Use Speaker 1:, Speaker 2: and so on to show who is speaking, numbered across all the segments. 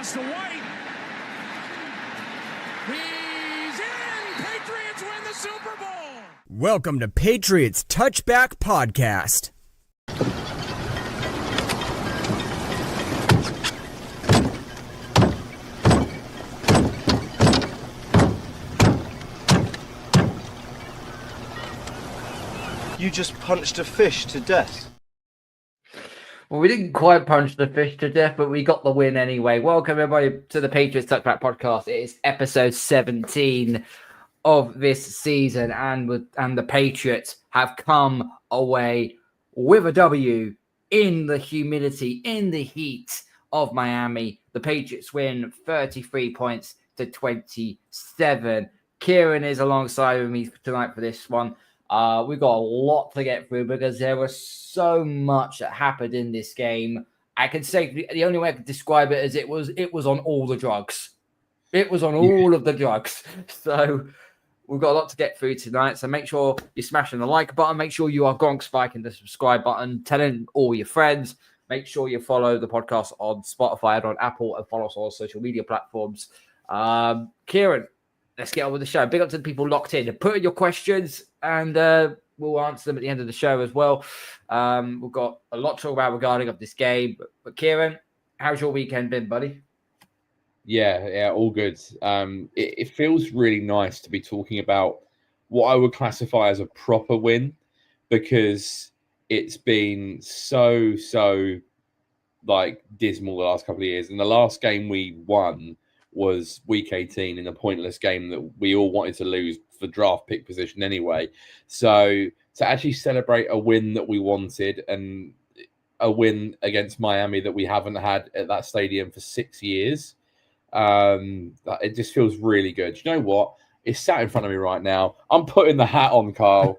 Speaker 1: toss to White. He's in! Patriots win the Super Bowl!
Speaker 2: Welcome to Patriots Touchback Podcast.
Speaker 3: You just punched a fish to death.
Speaker 4: Well, we didn't quite punch the fish to death, but we got the win anyway. Welcome, everybody, to the Patriots Touchback Podcast. It is episode 17 of this season, and the Patriots have come away with a W in the humidity, in the heat of Miami. The Patriots win 33 points to 27. Kieran is alongside with me tonight for this one. We've got a lot to get through because there was so much that happened in this game. I can say the only way I could describe it is it was on all the drugs. It was on all of the drugs. So we've got a lot to get through tonight. So make sure you're smashing the like button. Make sure you are gong spiking the subscribe button. Telling all your friends. Make sure you follow the podcast on Spotify and on Apple, and follow us on all social media platforms. Kieran, let's get on with the show. Big up to the people locked in. Put in your questions, and we'll answer them at the end of the show as well. We've got a lot to talk about regarding of this game. But Kieran, how's your weekend been, buddy?
Speaker 5: Yeah, all good. It feels really nice to be talking about what I would classify as a proper win, because it's been so like dismal the last couple of years. And the last game we won was week 18 in a pointless game that we all wanted to lose for draft pick position anyway. So to actually celebrate a win that we wanted, and a win against Miami that we haven't had at that stadium for 6 years, it just feels really good. You know what? It's sat in front of me right now. I'm putting the hat on, Carl.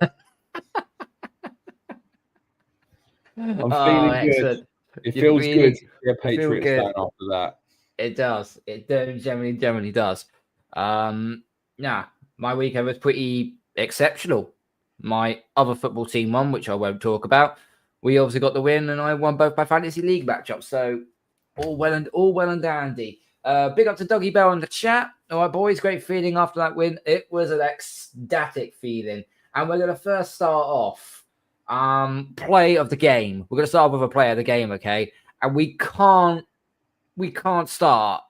Speaker 5: I'm feeling good. It feels good to be a Patriots fan after that.
Speaker 4: It does. It generally does. My weekend was pretty exceptional. My other football team won, which I won't talk about. We obviously got the win, and I won both my fantasy league matchups. So all well and dandy. Big up to Dougie Bell in the chat. All right, boys, great feeling after that win. It was an ecstatic feeling. And we're going to first start off play of the game. We're going to start with a play of the game, okay? And we can't start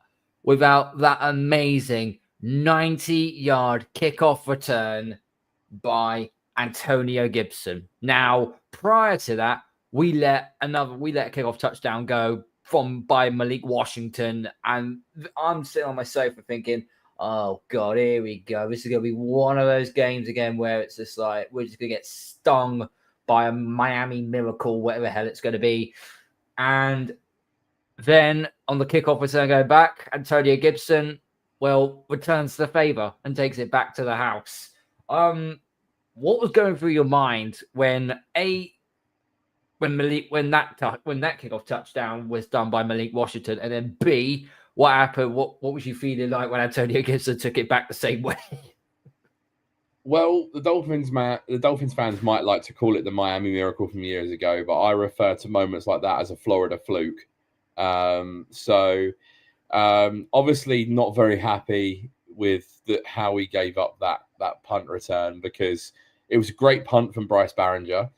Speaker 4: without that amazing 90-yard kickoff return by Antonio Gibson. Now, prior to that, we let a kickoff touchdown go by Malik Washington, and I'm sitting on my sofa thinking, oh God, here we go. This is going to be one of those games again where it's just like we're just going to get stung by a Miami miracle, whatever the hell it's going to be. And then on the kickoff return going back, Antonio Gibson, returns the favor and takes it back to the house. What was going through your mind when that kickoff touchdown was done by Malik Washington, and then B, what happened? What was you feeling like when Antonio Gibson took it back the same way?
Speaker 5: Well, the Dolphins fans might like to call it the Miami miracle from years ago, but I refer to moments like that as a Florida fluke. Obviously not very happy with how we gave up that punt return, because it was a great punt from Bryce Baringer,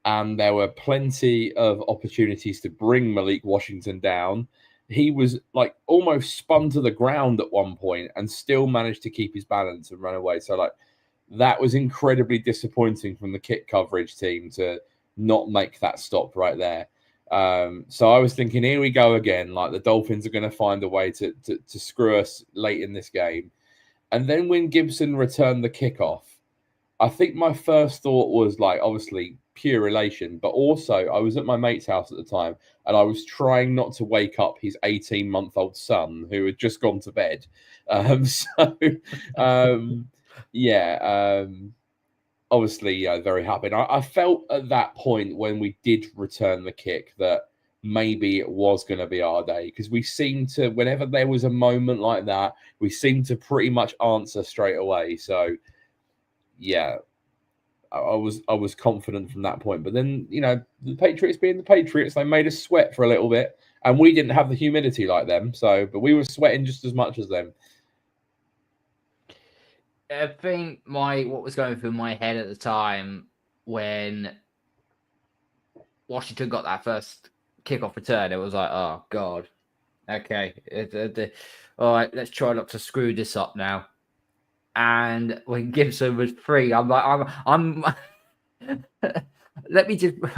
Speaker 5: and there were plenty of opportunities to bring Malik Washington down. He was like almost spun to the ground at one point and still managed to keep his balance and run away. So that was incredibly disappointing from the kick coverage team to not make that stop right there. So I was thinking, here we go again. Like, the Dolphins are going to find a way to screw us late in this game. And then when Gibson returned the kickoff, I think my first thought was obviously pure elation, but also I was at my mate's house at the time, and I was trying not to wake up his 18-month-old son who had just gone to bed. Obviously, very happy. And I felt at that point when we did return the kick that maybe it was going to be our day, because we seemed to, whenever there was a moment like that, we seemed to pretty much answer straight away. So, yeah, I was confident from that point. But then, the Patriots being the Patriots, they made us sweat for a little bit. And we didn't have the humidity like them, but we were sweating just as much as them.
Speaker 4: I think what was going through my head at the time when Washington got that first kickoff return, it was like, oh God, okay, all right, let's try not to screw this up now. And when Gibson was free, I'm like, I'm.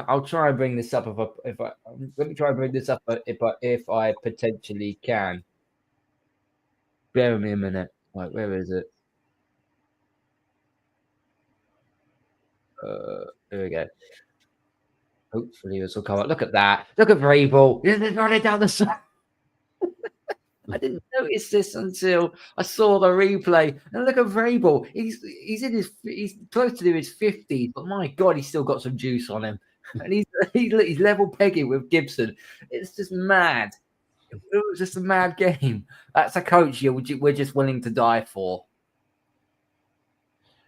Speaker 4: I'll try and bring this up let me try and bring this up if I potentially can. Bear with me a minute. Like, where is it? There we go. Hopefully this will come up. Look at that. Look at Vrabel. He's running down the side. I didn't notice this until I saw the replay. And look at Vrabel. He's close to his 50s, but my God, he's still got some juice on him. And he's level pegging with Gibson. It's just mad. It was just a mad game. That's a coach we're just willing to die for.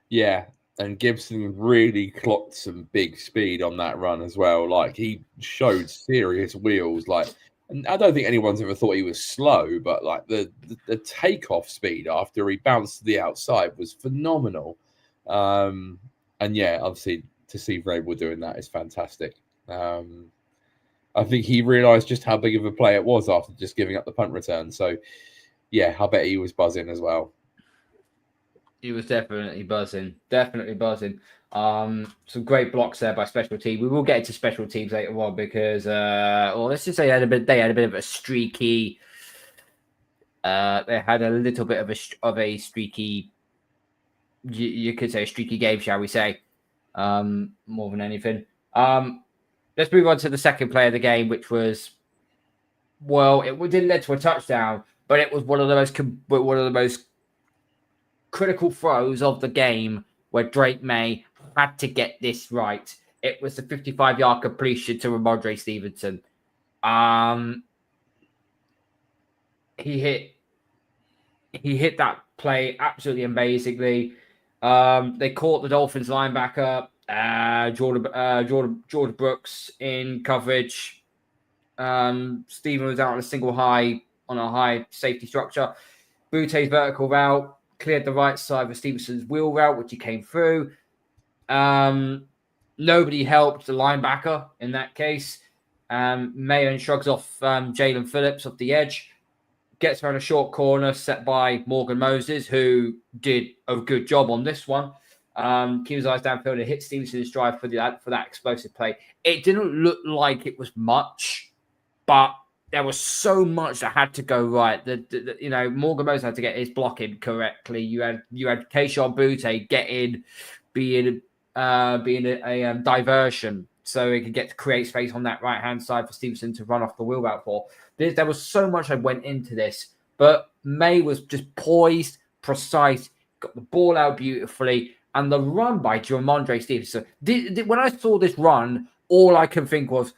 Speaker 5: Yeah, and Gibson really clocked some big speed on that run as well. Like, he showed serious wheels. Like, and I don't think anyone's ever thought he was slow, but like the takeoff speed after he bounced to the outside was phenomenal. And yeah, obviously to see Vrabel doing that is fantastic. I think he realised just how big of a play it was after just giving up the punt return. So yeah, I bet he was buzzing as well.
Speaker 4: He was definitely buzzing. Some great blocks there by special team. We will get into special teams later on because, let's just say they had a bit of a streaky. They had a little bit of a streaky. You could say a streaky game, shall we say? More than anything. Let's move on to the second play of the game, which was, it didn't lead to a touchdown, but it was one of the most critical throws of the game where Drake Maye had to get this right. It was the 55-yard completion to Rhemondre Stevenson. He hit that play absolutely amazingly. They caught the Dolphins linebacker, Jordan Brooks, in coverage. Steven was out on a high safety structure. Boute's vertical route cleared the right side for Stevenson's wheel route, which he came through. Nobody helped the linebacker in that case. Maye shrugs off Jalen Phillips off the edge. Gets around a short corner set by Morgan Moses, who did a good job on this one. Keeps his eyes downfield and hit Stevenson's drive for that explosive play. It didn't look like it was much, but there was so much that had to go right. Morgan Moses had to get his blocking correctly. You had Keishon Butte being a diversion, so he could get to create space on that right hand side for Stevenson to run off the wheel route for. There was so much that went into this, but Maye was just poised, precise, got the ball out beautifully, and the run by Rhemondre Stevenson. When I saw this run, all I can think was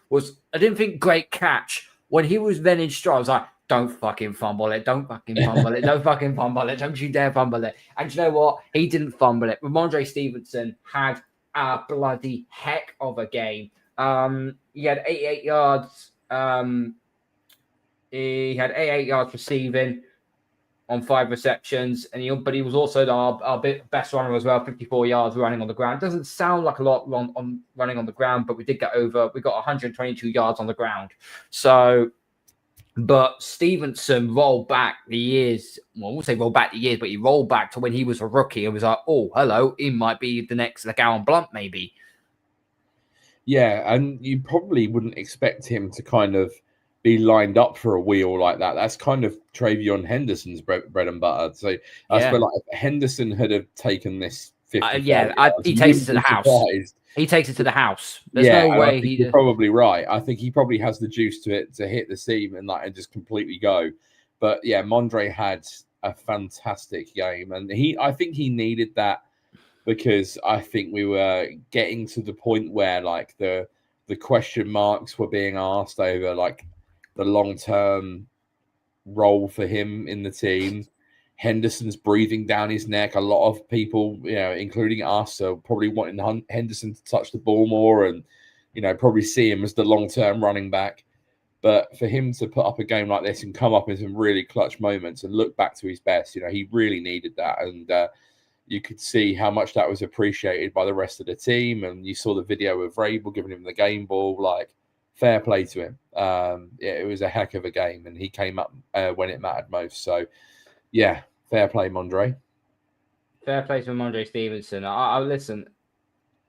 Speaker 4: I didn't think great catch. When he was then in stride, I was like, don't fucking fumble it. Don't fucking fumble it. Don't fucking fumble it. Don't you dare fumble it. And you know what? He didn't fumble it. Rhemondre Stevenson had a bloody heck of a game. He had 88 yards. He had 88 yards receiving on 5 receptions, but he was also our best runner as well, 54 yards running on the ground. Doesn't sound like a lot on running on the ground, but we did get over. We got 122 yards on the ground. So, but Stevenson rolled back the years. Well, I won't say roll back the years, but he rolled back to when he was a rookie and was like, oh, hello, he might be the next LeGarrette Blount, maybe. Yeah,
Speaker 5: and you probably wouldn't expect him to kind of be lined up for a wheel like that. That's kind of Travion Henderson's bread and butter. So I feel like if Henderson had have taken this 50
Speaker 4: he takes it to the house. He takes it to the house. There's no way
Speaker 5: you're probably right. I think he probably has the juice to hit the seam and just completely go. But yeah, Mondre had a fantastic game, and I think he needed that because I think we were getting to the point where the question marks were being asked over the long-term role for him in the team. Henderson's breathing down his neck. A lot of people, including us, are probably wanting Henderson to touch the ball more and, probably see him as the long-term running back. But for him to put up a game like this and come up in some really clutch moments and look back to his best, he really needed that. And you could see how much that was appreciated by the rest of the team. And you saw the video of Vrabel giving him the game ball. Like, fair play to him. It was a heck of a game, and he came up when it mattered most. So, yeah, fair play, Rhemondre.
Speaker 4: Fair play to Rhemondre Stevenson. I listen.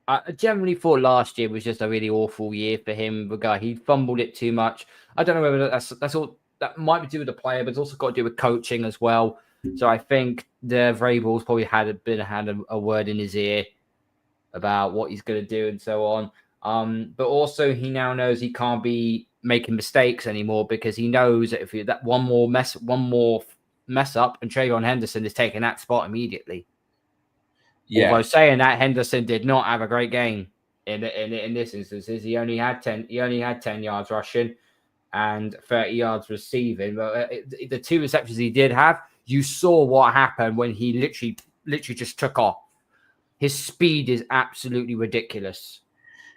Speaker 4: I generally thought last year was just a really awful year for him. The guy, he fumbled it too much. I don't know whether that's all. That might be to do with the player, but it's also got to do with coaching as well. So I think the Vrabel's probably had a word in his ear about what he's going to do and so on. But also he now knows he can't be making mistakes anymore, because he knows that if that one more mess up, and Trayvon Henderson is taking that spot immediately. Yeah. Although saying that, Henderson did not have a great game in this instance. He only had 10 yards rushing and 30 yards receiving. But the 2 receptions he did have, you saw what happened when he literally just took off. His speed is absolutely ridiculous.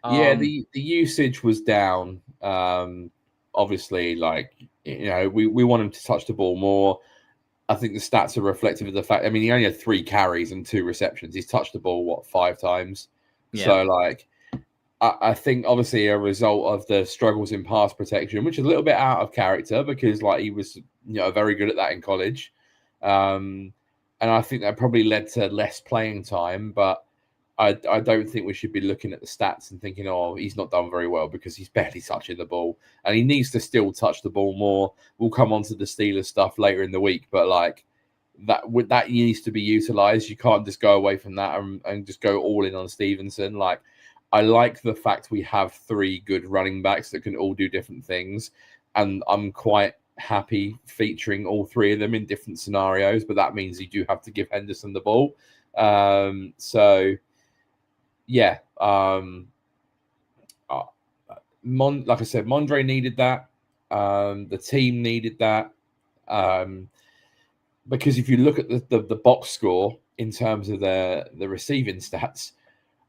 Speaker 5: The usage was down. Obviously, we want him to touch the ball more. I think the stats are reflective of the fact. I mean, he only had 3 carries and 2 receptions. He's touched the ball 5 times. Yeah. So, I think obviously a result of the struggles in pass protection, which is a little bit out of character, because he was very good at that in college, and I think that probably led to less playing time. But I don't think we should be looking at the stats and thinking, oh, he's not done very well, because he's barely touching the ball, and he needs to still touch the ball more. We'll come on to the Steelers stuff later in the week, but that needs to be utilized. You can't just go away from that and just go all in on Stevenson. I like the fact we have 3 good running backs that can all do different things, and I'm quite happy featuring all 3 of them in different scenarios, but that means you do have to give Henderson the ball. Yeah, like I said, Rhemondre needed that. The team needed that. Because if you look at the box score in terms of the receiving stats,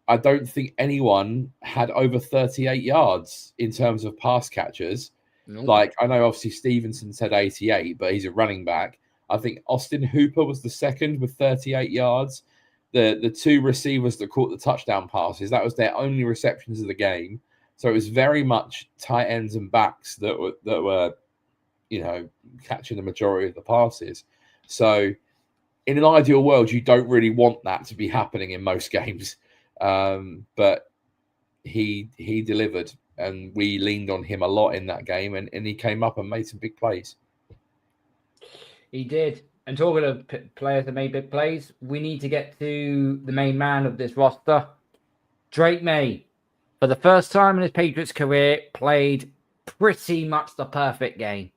Speaker 5: I don't think anyone had over 38 yards in terms of pass catchers. Nope. I know obviously Stevenson said 88, but he's a running back. I think Austin Hooper was the second with 38 yards. The 2 receivers that caught the touchdown passes, that was their only receptions of the game. So it was very much tight ends and backs that were catching the majority of the passes. So in an ideal world, you don't really want that to be happening in most games. But he delivered, and we leaned on him a lot in that game, and he came up and made some big plays.
Speaker 4: He did. And talking of players that made big plays, we need to get to the main man of this roster, Drake Maye. For the first time in his Patriots career, played pretty much the perfect game.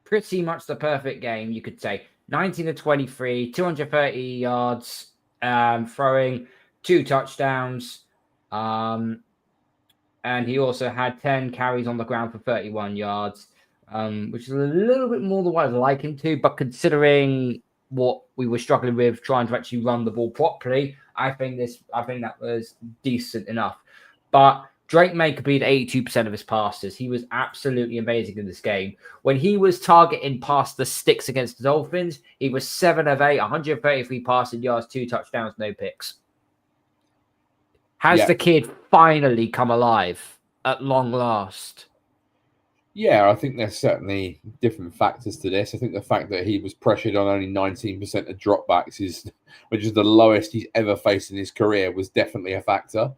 Speaker 4: Pretty much the perfect game, you could say. 19 to 23, 230 yards, throwing 2 touchdowns. And he also had 10 carries on the ground for 31 yards. Which is a little bit more than what I'd like him to, but considering what we were struggling with trying to actually run the ball properly, I think that was decent enough. But Drake Maye completed 82% of his passes. He was absolutely amazing in this game. When he was targeting past the sticks against the Dolphins, he was 7 of 8, 133 passing yards, 2 touchdowns, no picks. Has the kid finally come alive at long last?
Speaker 5: Yeah, I think there's certainly different factors to this. I think the fact that he was pressured on only 19% of dropbacks, which is the lowest he's ever faced in his career, was definitely a factor.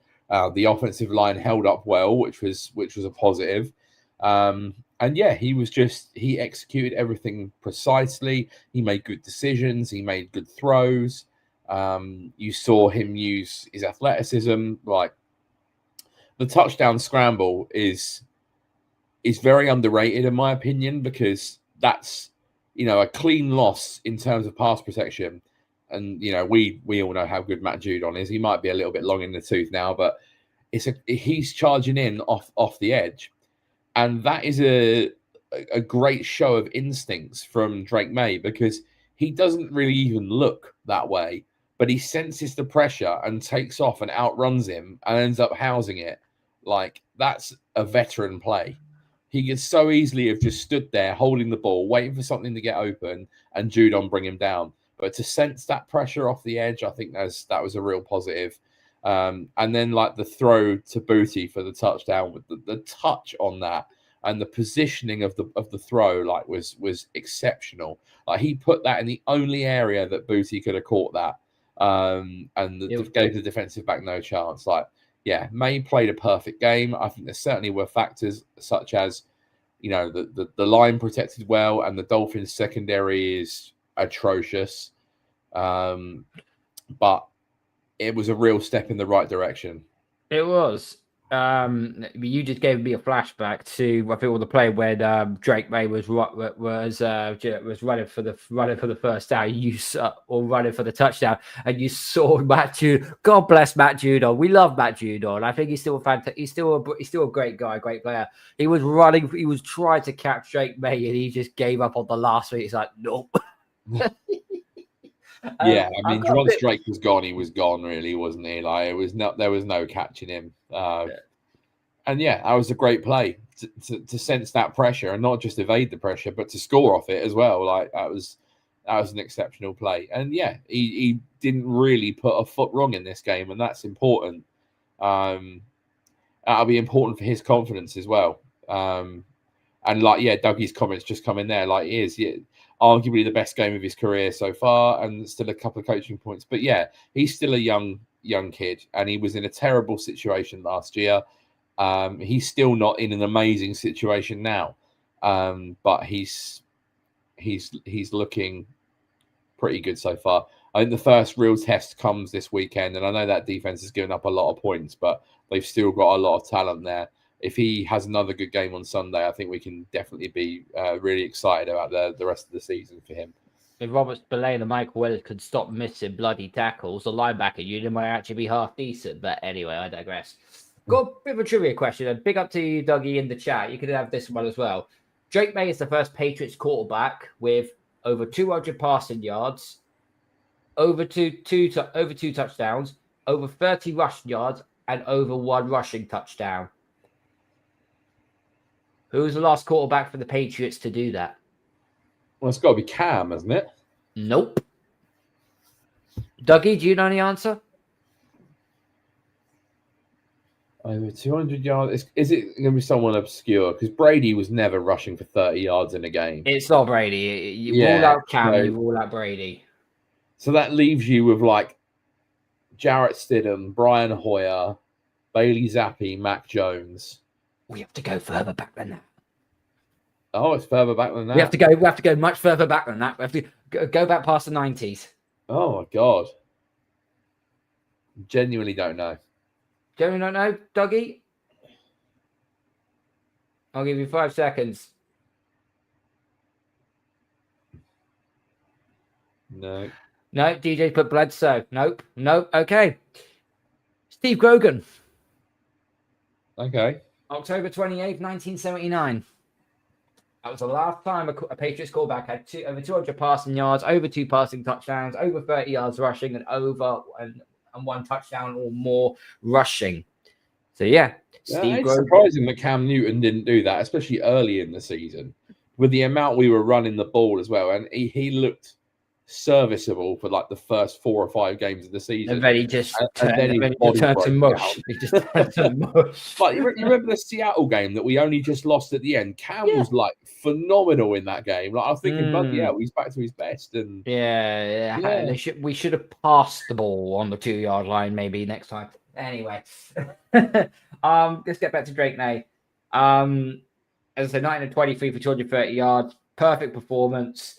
Speaker 5: The offensive line held up well, which was a positive. And yeah, he executed everything precisely. He made good decisions. He made good throws. You saw him use his athleticism. The touchdown scramble is very underrated in my opinion, because that's a clean loss in terms of pass protection. And we all know how good Matt Judon is. He might be a little bit long in the tooth now, but he's charging in off the edge, and that is a great show of instincts from Drake Maye, because he doesn't really even look that way, but he senses the pressure and takes off and outruns him and ends up housing it. That's a veteran play. He could so easily have just stood there holding the ball, waiting for something to get open, and Judon bring him down. But to sense that pressure off the edge, I think that was a real positive. And then like the throw to Booty for the touchdown, with the touch on that and the positioning of the throw like was exceptional. Like he put that in the only area that Booty could have caught that, and gave the defensive back no chance. Like, yeah, Maye played a perfect game. I think there certainly were factors such as, the line protected well, and the Dolphins secondary is atrocious. But it was a real step in the right direction.
Speaker 4: It was. You just gave me a flashback to, I think, the play when Drake Maye was running for the first down, or running for the touchdown, and you saw Matt Judon. God bless Matt Judon. We love Matt Judon. I think he's still he's still a great guy, great player. He was running. He was trying to catch Drake Maye, and he just gave up on the last week. He's like, nope.
Speaker 5: Yeah, I mean, once Drake was gone, he was gone, really, wasn't he? Like, there was no catching him. And yeah, that was a great play to sense that pressure and not just evade the pressure, but to score off it as well. Like that was an exceptional play. And yeah, he didn't really put a foot wrong in this game, and that's important. That'll be important for his confidence as well. And like, yeah, Dougie's comments just come in there. Like, he is arguably the best game of his career so far, and still a couple of coaching points. But yeah, he's still a young kid, and he was in a terrible situation last year. He's still not in an amazing situation now, but he's looking pretty good so far. I think the first real test comes this weekend, and I know that defense has given up a lot of points, but they've still got a lot of talent there. If he has another good game on Sunday, I think we can definitely be really excited about the rest of the season for him.
Speaker 4: If Robert Spillane and Michael Willis could stop missing bloody tackles, the linebacker unit might actually be half decent. But anyway, I digress. Got a bit of a trivia question, and big up to you, Dougie, in the chat. You could have this one as well. Drake Maye is the first Patriots quarterback with over 200 passing yards, over two touchdowns, over 30 rushing yards, and over 1 rushing touchdown. Who was the last quarterback for the Patriots to do that?
Speaker 5: Well, it's got to be Cam, hasn't it?
Speaker 4: Nope. Dougie, do you know the answer?
Speaker 5: Over 200 yards. Is it going to be someone obscure? Because Brady was never rushing for 30 yards in a game.
Speaker 4: It's not Brady. You rule out Cam, you rule out Brady.
Speaker 5: So that leaves you with like Jarrett Stidham, Brian Hoyer, Bailey Zappi, Mac Jones.
Speaker 4: We have to go further back than that.
Speaker 5: Oh, it's further back than that.
Speaker 4: We have to go much further back than that. We have to go back past the 90s.
Speaker 5: Oh my God. Genuinely don't know.
Speaker 4: Don't know, Dougie? I'll give you 5 seconds.
Speaker 5: No.
Speaker 4: No, DJ put Bledsoe. Nope. Okay. Steve Grogan.
Speaker 5: Okay.
Speaker 4: October 28th, 1979. That was the last time a Patriots quarterback had over 200 passing yards, over 2 passing touchdowns, over 30 yards rushing, and over and 1 touchdown or more rushing. So yeah, Steve
Speaker 5: it's surprising that Cam Newton didn't do that, especially early in the season, with the amount we were running the ball as well. And he looked serviceable for like the first 4 or 5 games of the season.
Speaker 4: And then he just turned to mush. He just turned to mush.
Speaker 5: But you remember the Seattle game that we only just lost at the end? Cam was like phenomenal in that game. Like I was thinking, bloody hell, he's back to his best. And
Speaker 4: we should have passed the ball on the 2-yard line maybe next time. Anyway, let's get back to Drake Maye. As I said, 923 for 230 yards, perfect performance.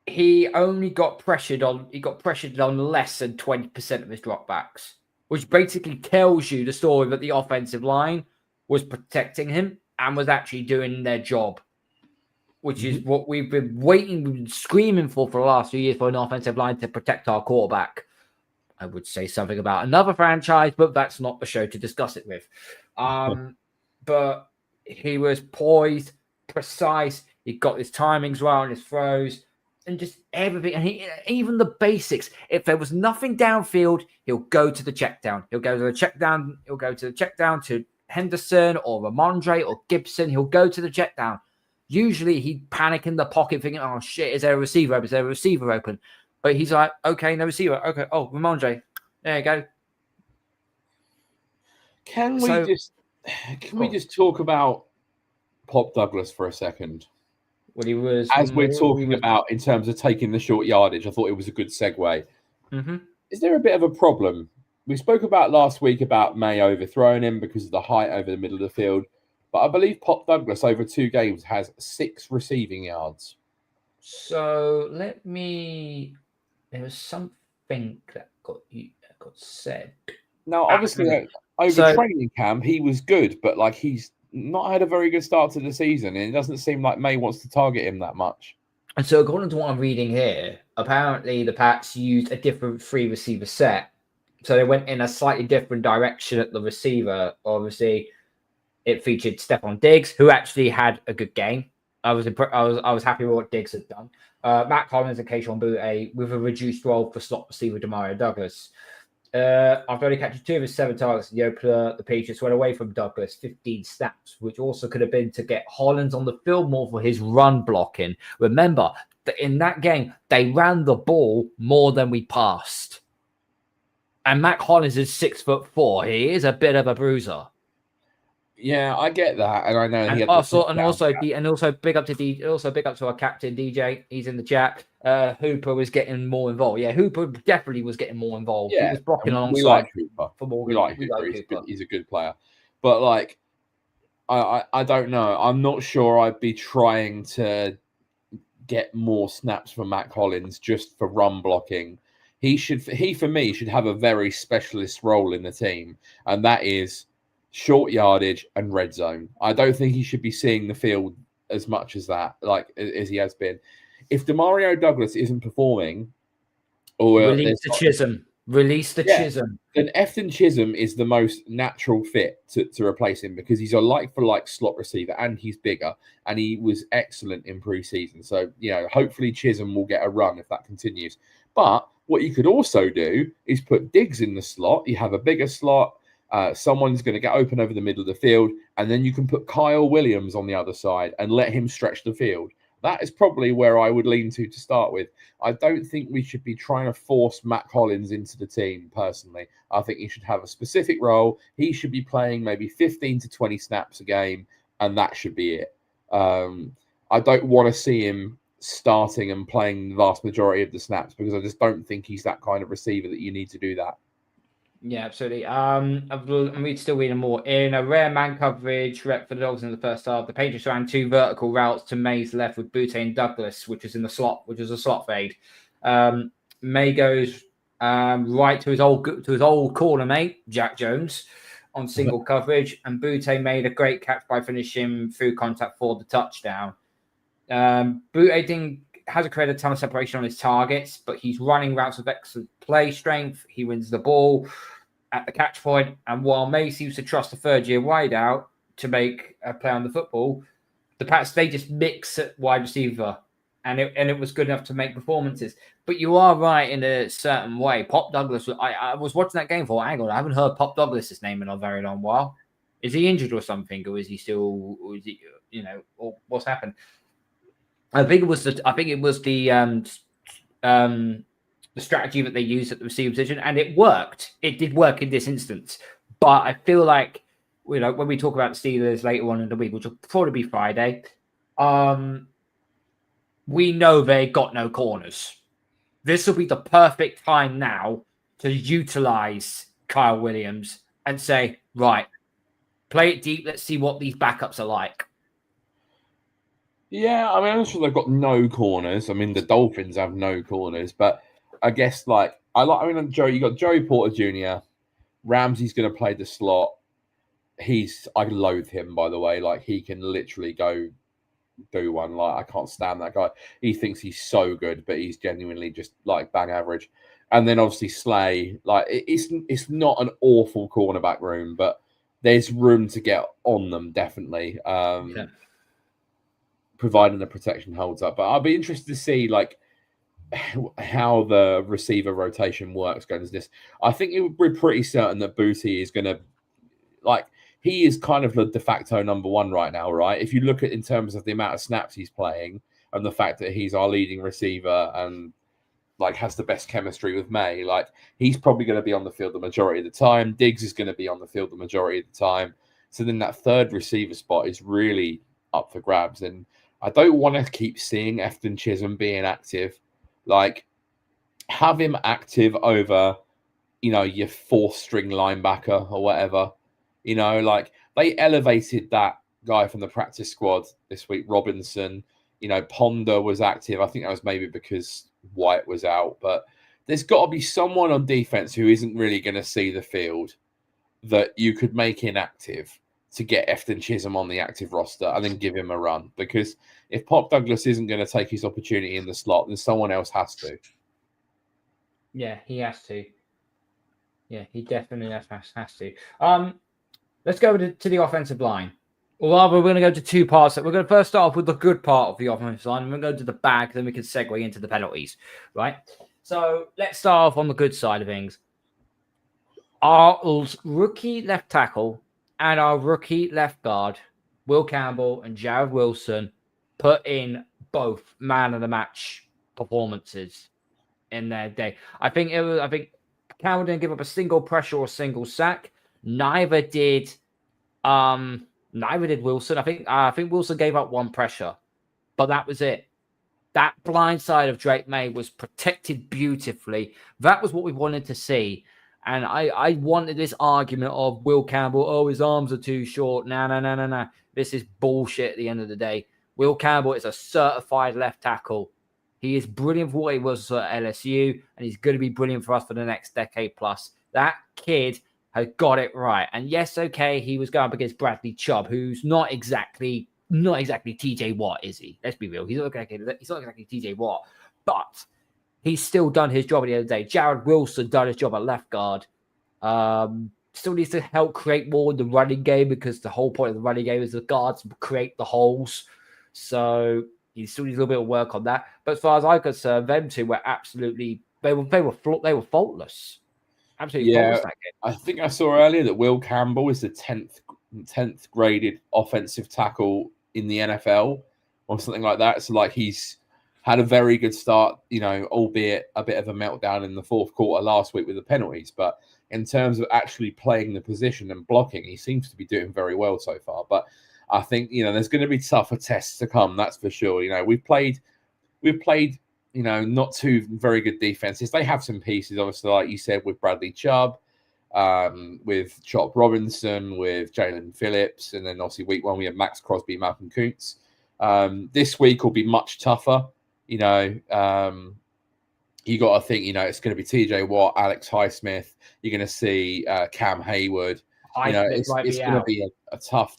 Speaker 4: He got pressured on less than 20% of his dropbacks, which basically tells you the story that the offensive line was protecting him and was actually doing their job, which is what we've been screaming for the last few years, for an offensive line to protect our quarterback. I would say something about another franchise, but that's not the show to discuss it with. But he was poised, precise. He got his timings well and his throws. And just everything, and even the basics. If there was nothing downfield, he'll go to the check down. He'll go to the check down. He'll go to the check down to Henderson or Rhemondre or Gibson, he'll go to the check down. Usually he'd panic in the pocket thinking, oh shit, is there a receiver open? Is there a receiver open? But he's like, okay, no receiver. Okay, oh, Rhemondre, there you go.
Speaker 5: Can we just talk about Pop Douglas for a second?
Speaker 4: What he was,
Speaker 5: as we're talking about in terms of taking the short yardage, I thought it was a good segue.
Speaker 4: Mm-hmm.
Speaker 5: Is there a bit of a problem? We spoke about last week about Maye overthrowing him because of the height over the middle of the field, but I believe Pop Douglas over 2 games has 6 receiving yards.
Speaker 4: So there was something that got said.
Speaker 5: Now, obviously, over training camp, he was good, but like he's not had a very good start to the season, and it doesn't seem like Maye wants to target him that much.
Speaker 4: And so, according to what I'm reading here, apparently the Pats used a different 3 receiver set, so they went in a slightly different direction at the receiver. Obviously, it featured Stephon Diggs, who actually had a good game. I was happy with what Diggs had done. Matt Collins and Keyshawn Butte with a reduced role for slot receiver Demario Douglas. After only catching 2 of his 7 targets in the opener, the Patriots went away from Douglas 15 snaps, which also could have been to get Hollins on the field more for his run blocking. Remember that in that game, they ran the ball more than we passed. And Mac Hollins is 6'4". He is a bit of a bruiser.
Speaker 5: Yeah, I get that, and I know.
Speaker 4: And also big up to our captain DJ. He's in the chat. Hooper was getting more involved. Yeah, Hooper definitely was getting more involved.
Speaker 5: Yeah,
Speaker 4: he was blocking alongside.
Speaker 5: We like Hooper.
Speaker 4: For Morgan.
Speaker 5: We like Hooper. He's a good player, but like, I don't know. I'm not sure I'd be trying to get more snaps from Mac Hollins just for run blocking. He for me should have a very specialist role in the team, and that is short yardage and red zone. I don't think he should be seeing the field as much as that, like as he has been. If Demario Douglas isn't performing, or
Speaker 4: release the Chisholm,
Speaker 5: then Efton Chisholm is the most natural fit to replace him because he's a like-for-like slot receiver and he's bigger and he was excellent in preseason. So hopefully Chisholm will get a run if that continues. But what you could also do is put Diggs in the slot. You have a bigger slot. Someone's going to get open over the middle of the field, and then you can put Kyle Williams on the other side and let him stretch the field. That is probably where I would lean to start with. I don't think we should be trying to force Matt Collins into the team, personally. I think he should have a specific role. He should be playing maybe 15 to 20 snaps a game, and that should be it. I don't want to see him starting and playing the vast majority of the snaps because I just don't think he's that kind of receiver that you need to do that.
Speaker 4: Yeah, absolutely. I'm still reading more. In a rare man coverage rep for the Dolphins in the first half, the Patriots ran 2 vertical routes to Maye's left with Butte and Douglas, which was in the slot, which was a slot fade. Maye goes right to his old corner mate, Jack Jones, on single coverage, and Butte made a great catch by finishing through contact for the touchdown. Butte hasn't created a ton of separation on his targets, but he's running routes with excellent play strength. He wins the ball at the catch point, and while Maye seems to trust the third-year wideout to make a play on the football, the Pats, they just mix at wide receiver, and it was good enough to make performances. But you are right in a certain way. Pop Douglas, I was watching that game for, hang on, I haven't heard Pop Douglas' name in a very long while. Is he injured or something, or is he still, or what's happened? I think it was the strategy that they used at the receiver position, and it worked. It did work in this instance, but I feel like when we talk about the Steelers later on in the week, which will probably be Friday, we know they got no corners. This will be the perfect time now to utilize Kyle Williams and say, right, play it deep. Let's see what these backups are like.
Speaker 5: Yeah, I mean, I'm sure they've got no corners. I mean, the Dolphins have no corners, but I guess you got Joey Porter Jr. Ramsey's going to play the slot. I loathe him, by the way. Like, he can literally go do one. Like, I can't stand that guy. He thinks he's so good, but he's genuinely just like bang average. And then obviously Slay. Like, it's not an awful cornerback room, but there's room to get on them definitely. Yeah. Providing the protection holds up. But I'll be interested to see like how the receiver rotation works going into this. I think it would be pretty certain that Booty is going to he is kind of the de facto number one right now, right? If you look at in terms of the amount of snaps he's playing and the fact that he's our leading receiver and like has the best chemistry with Maye, like he's probably going to be on the field the majority of the time. Diggs is going to be on the field the majority of the time. So then that third receiver spot is really up for grabs. And I don't want to keep seeing Efton Chisholm being active. Like, have him active over, your fourth string linebacker or whatever. Like they elevated that guy from the practice squad this week, Robinson. Ponder was active. I think that was maybe because White was out. But there's got to be someone on defense who isn't really going to see the field that you could make inactive to get Efton Chisholm on the active roster and then give him a run. Because if Pop Douglas isn't going to take his opportunity in the slot, then someone else has to.
Speaker 4: Yeah, he has to. Yeah, he definitely has to. Let's go to the offensive line. Or rather, we're going to go to two parts. We're going to first start off with the good part of the offensive line. And we're going to go to the bag, then we can segue into the penalties, right? So let's start off on the good side of things. Our rookie left tackle and our rookie left guard, Will Campbell and Jared Wilson, put in both man of the match performances in their day. I think Campbell didn't give up a single pressure or a single sack. Neither did Wilson. I think Wilson gave up one pressure, but that was it. That blind side of Drake Maye was protected beautifully. That was what we wanted to see. And I wanted this argument of Will Campbell, his arms are too short. No. This is bullshit at the end of the day. Will Campbell is a certified left tackle. He is brilliant for what he was at LSU, and he's going to be brilliant for us for the next decade plus. That kid has got it right. And yes, okay, he was going up against Bradley Chubb, who's not exactly TJ Watt, is he? Let's be real. He's not exactly TJ Watt, but he's still done his job at the end of the day. Jared Wilson done his job at left guard. Still needs to help create more in the running game because the whole point of the running game is the guards create the holes. So he still needs a little bit of work on that. But as far as I'm concerned, them two were absolutely they were faultless. Absolutely faultless that game.
Speaker 5: I think I saw earlier that Will Campbell is the 10th graded offensive tackle in the NFL or something like that. So like he's had a very good start, albeit a bit of a meltdown in the fourth quarter last week with the penalties. But in terms of actually playing the position and blocking, he seems to be doing very well so far. But I think, there's going to be tougher tests to come. That's for sure. We've played, not two very good defenses. They have some pieces, obviously, like you said, with Bradley Chubb, with Chop Robinson, with Jalen Phillips. And then obviously week one, we have Max Crosby, Malcolm Kuntz. This week will be much tougher. You got to think, it's going to be TJ Watt, Alex Highsmith. You're going to see Cam Hayward. It's going to be a tough.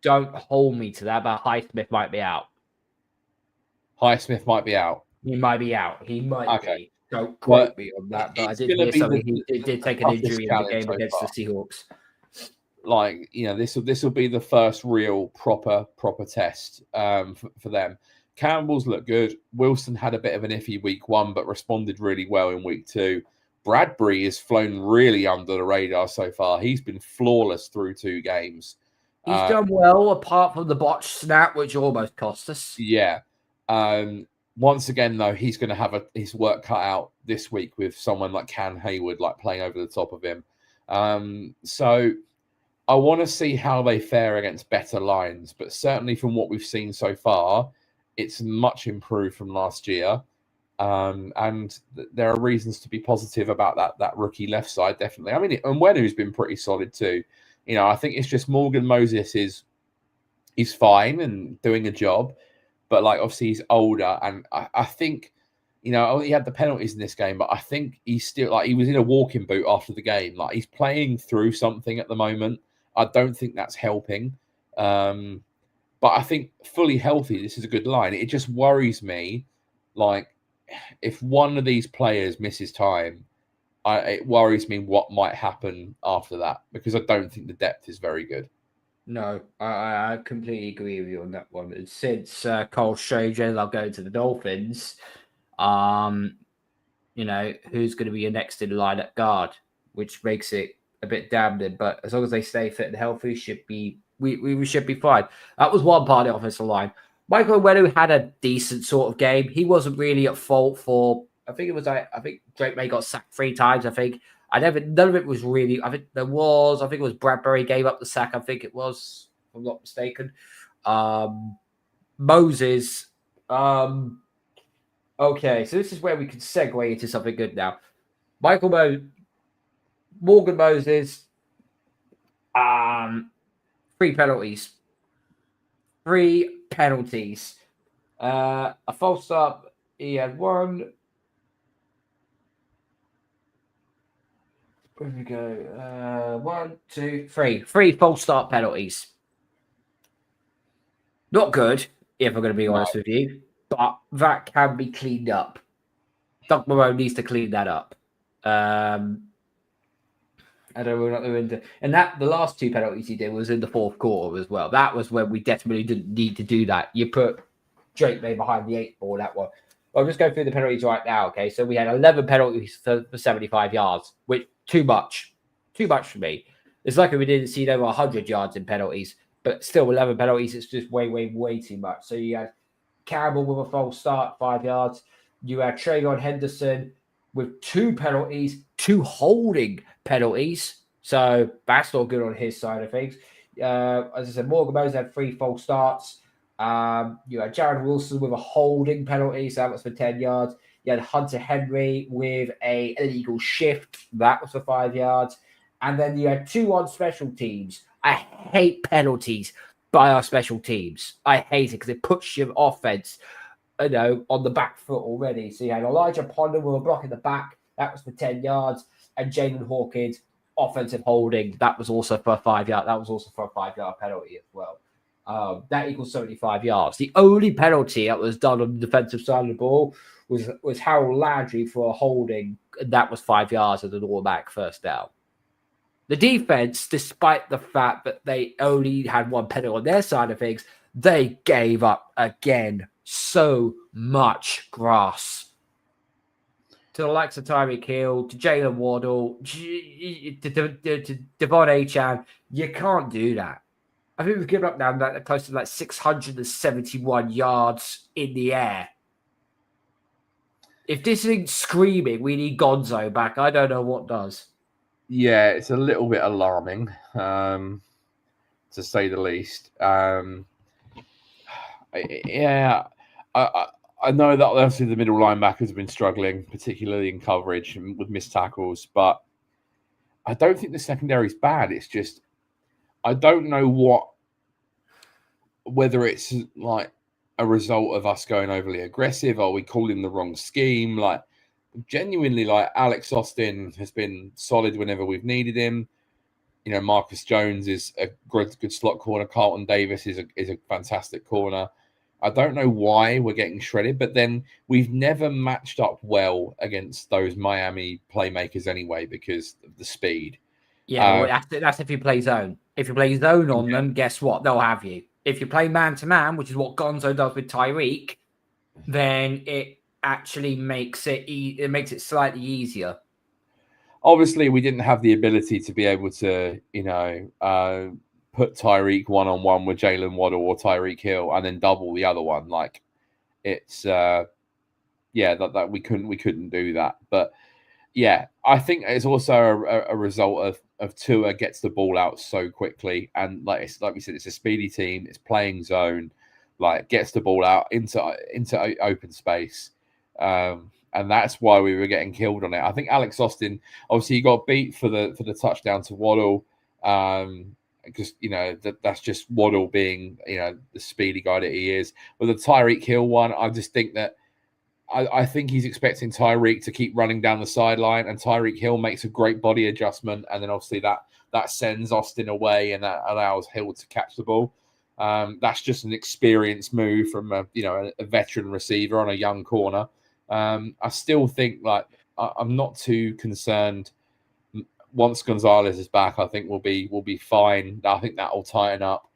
Speaker 4: Don't hold me to that, but Highsmith might be out.
Speaker 5: Highsmith might be out.
Speaker 4: He might be out. He might be. Don't quote me on that, but I did hear something. He did take an injury in the game against the Seahawks.
Speaker 5: Like, this will be the first real proper test for them. Campbell's look good. Wilson had a bit of an iffy week one, but responded really well in week two. Bradbury has flown really under the radar so far. He's been flawless through 2 games.
Speaker 4: He's done well, apart from the botched snap, which almost cost us.
Speaker 5: Yeah. Once again, though, he's going to have his work cut out this week with someone like Cam Hayward, like playing over the top of him. So I want to see how they fare against better lines, but certainly from what we've seen so far, it's much improved from last year. And there are reasons to be positive about that rookie left side, definitely. I mean, and Wenu's been pretty solid too. I think it's just Morgan Moses is fine and doing a job, but like obviously he's older, and I think he had the penalties in this game, but I think he's still like he was in a walking boot after the game. Like he's playing through something at the moment. I don't think that's helping. But I think fully healthy, this is a good line. It just worries me, like if one of these players misses time, it worries me what might happen after that, because I don't think the depth is very good.
Speaker 4: No, I completely agree with you on that one. And since Cole Stranger, I'll go to the Dolphins. Who's going to be your next in line at guard, which makes it a bit damning. But as long as they stay fit and healthy, we should be fine. That was one part of the offensive line. Michael Onwenu had a decent sort of game. He wasn't really at fault for. I think Drake Maye got sacked 3 times. None of it was really. I think it was Bradbury gave up the sack. I think it was, if I'm not mistaken. Moses. Okay, so this is where we can segue into something good now. Morgan Moses. 3 penalties. 3 penalties. A false start. He had 1. Where we go? 1, 2, 3. 3 false start penalties. Not good, if I'm going to be honest with you, but that can be cleaned up. Doug Moreau needs to clean that up. The last 2 penalties he did was in the 4th quarter as well. That was when we desperately didn't need to do that. You put Drake Maye behind the 8 ball, that one. I'll just go through the penalties right now, okay? So we had 11 penalties for 75 yards, which too much. Too much for me. It's like we didn't see over 100 yards in penalties, but still 11 penalties, it's just way, way, way too much. So you had Campbell with a false start, 5 yards. You had Trayon Henderson with 2 penalties, 2 holding penalties. So that's not good on his side of things. As I said, Morgan Moses had 3 false starts. You had Jared Wilson with a holding penalty, so that was for 10 yards. You had Hunter Henry with a illegal shift, that was for 5 yards. And then you had 2 on special teams. I hate penalties by our special teams. I hate it because it puts your offense, on the back foot already. So you had Elijah Ponder with a block in the back, that was for 10 yards, and Jalen Hawkins offensive holding, that was also for a 5 yard. That was also for a 5 yard penalty as well. That equals 75 yards. The only penalty that was done on the defensive side of the ball was Harold Landry for a holding, and that was 5 yards as an automatic first down. The defense, despite the fact that they only had 1 penalty on their side of things, they gave up again so much grass. To the likes of Tyreek Hill, to Jalen Waddle, to Devon Achane, you can't do that. I think we've given up now close to 671 yards in the air. If this isn't screaming, we need Gonzo back. I don't know what does.
Speaker 5: Yeah, it's a little bit alarming, to say the least. I know that obviously the middle linebackers have been struggling, particularly in coverage and with missed tackles, but I don't think the secondary is bad. It's just, I don't know whether it's like a result of us going overly aggressive. Are we calling the wrong scheme? Genuinely, Alex Austin has been solid whenever we've needed him. Marcus Jones is a good slot corner. Carlton Davis is a fantastic corner. I don't know why we're getting shredded, but then we've never matched up well against those Miami playmakers anyway because of the speed.
Speaker 4: Yeah, that's if you play zone. If you play zone on them, guess what? They'll have you. If you play man-to-man, which is what Gonzo does with Tyreek, then it actually makes it slightly easier.
Speaker 5: Obviously, we didn't have the ability to be able to, put Tyreek one-on-one with Jalen Waddle or Tyreek Hill and then double the other one. That we couldn't do that. But yeah, I think it's also a result of Tua gets the ball out so quickly, and like we said, it's a speedy team. It's playing zone, gets the ball out into open space, and that's why we were getting killed on it. I think Alex Austin, obviously, he got beat for the touchdown to Waddle. Because that's just Waddle being the speedy guy that he is. With the Tyreek Hill one, I just think that I think he's expecting Tyreek to keep running down the sideline, and Tyreek Hill makes a great body adjustment, and then obviously that sends Austin away, and that allows Hill to catch the ball. That's just an experienced move from a veteran receiver on a young corner. I still think I'm not too concerned. Once Gonzalez is back, I think we'll be fine. I think that will tighten up.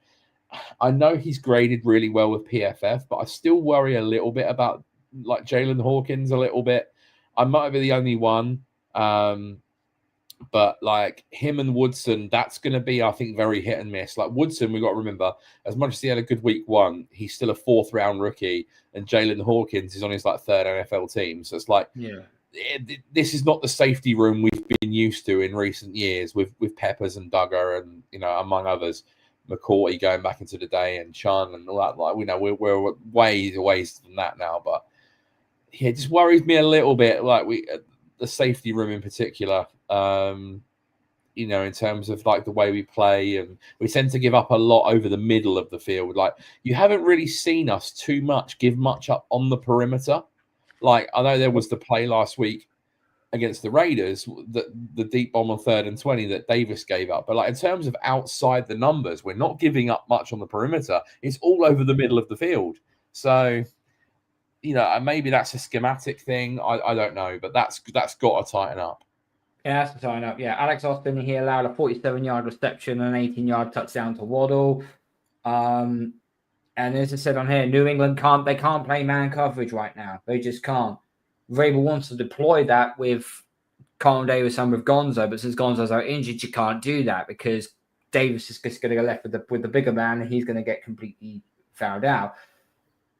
Speaker 5: I know he's graded really well with PFF, but I still worry a little bit about Jalen Hawkins a little bit. I might be the only one, But like him and Woodson, that's going to be, I think, very hit and miss. Like Woodson, we've got to remember, as much as he had a good week one, he's still a 4th round rookie, and Jalen Hawkins is on his like 3rd NFL team. So it's like, this is not the safety room we've been used to in recent years with Peppers and Duggar and, you know, among others, McCourty going back into the day and Chun and all that. Like, we know we're ways from that now. But yeah, it just worries me a little bit. Like the safety room in particular. You know, in terms of like the way we play, and we tend to give up a lot over the middle of the field. Like you haven't really seen us too much give much up on the perimeter. Like I know there was the play last week against the Raiders, the deep bomb on 3rd and 20 that Davis gave up. But like in terms of outside the numbers, we're not giving up much on the perimeter. It's all over the middle of the field. So, you know, maybe that's a schematic thing. I don't know, but that's got to tighten up.
Speaker 4: Yeah, that's the sign up. Yeah, Alex Austin, he allowed a 47-yard reception and an 18-yard touchdown to Waddle. And as I said on here, New England can't play man coverage right now. They just can't. Vrabel wants to deploy that with Carl Davis and with Gonzo, but since Gonzo's out injured, you can't do that because Davis is just going to go left with the bigger man, and he's going to get completely fouled out.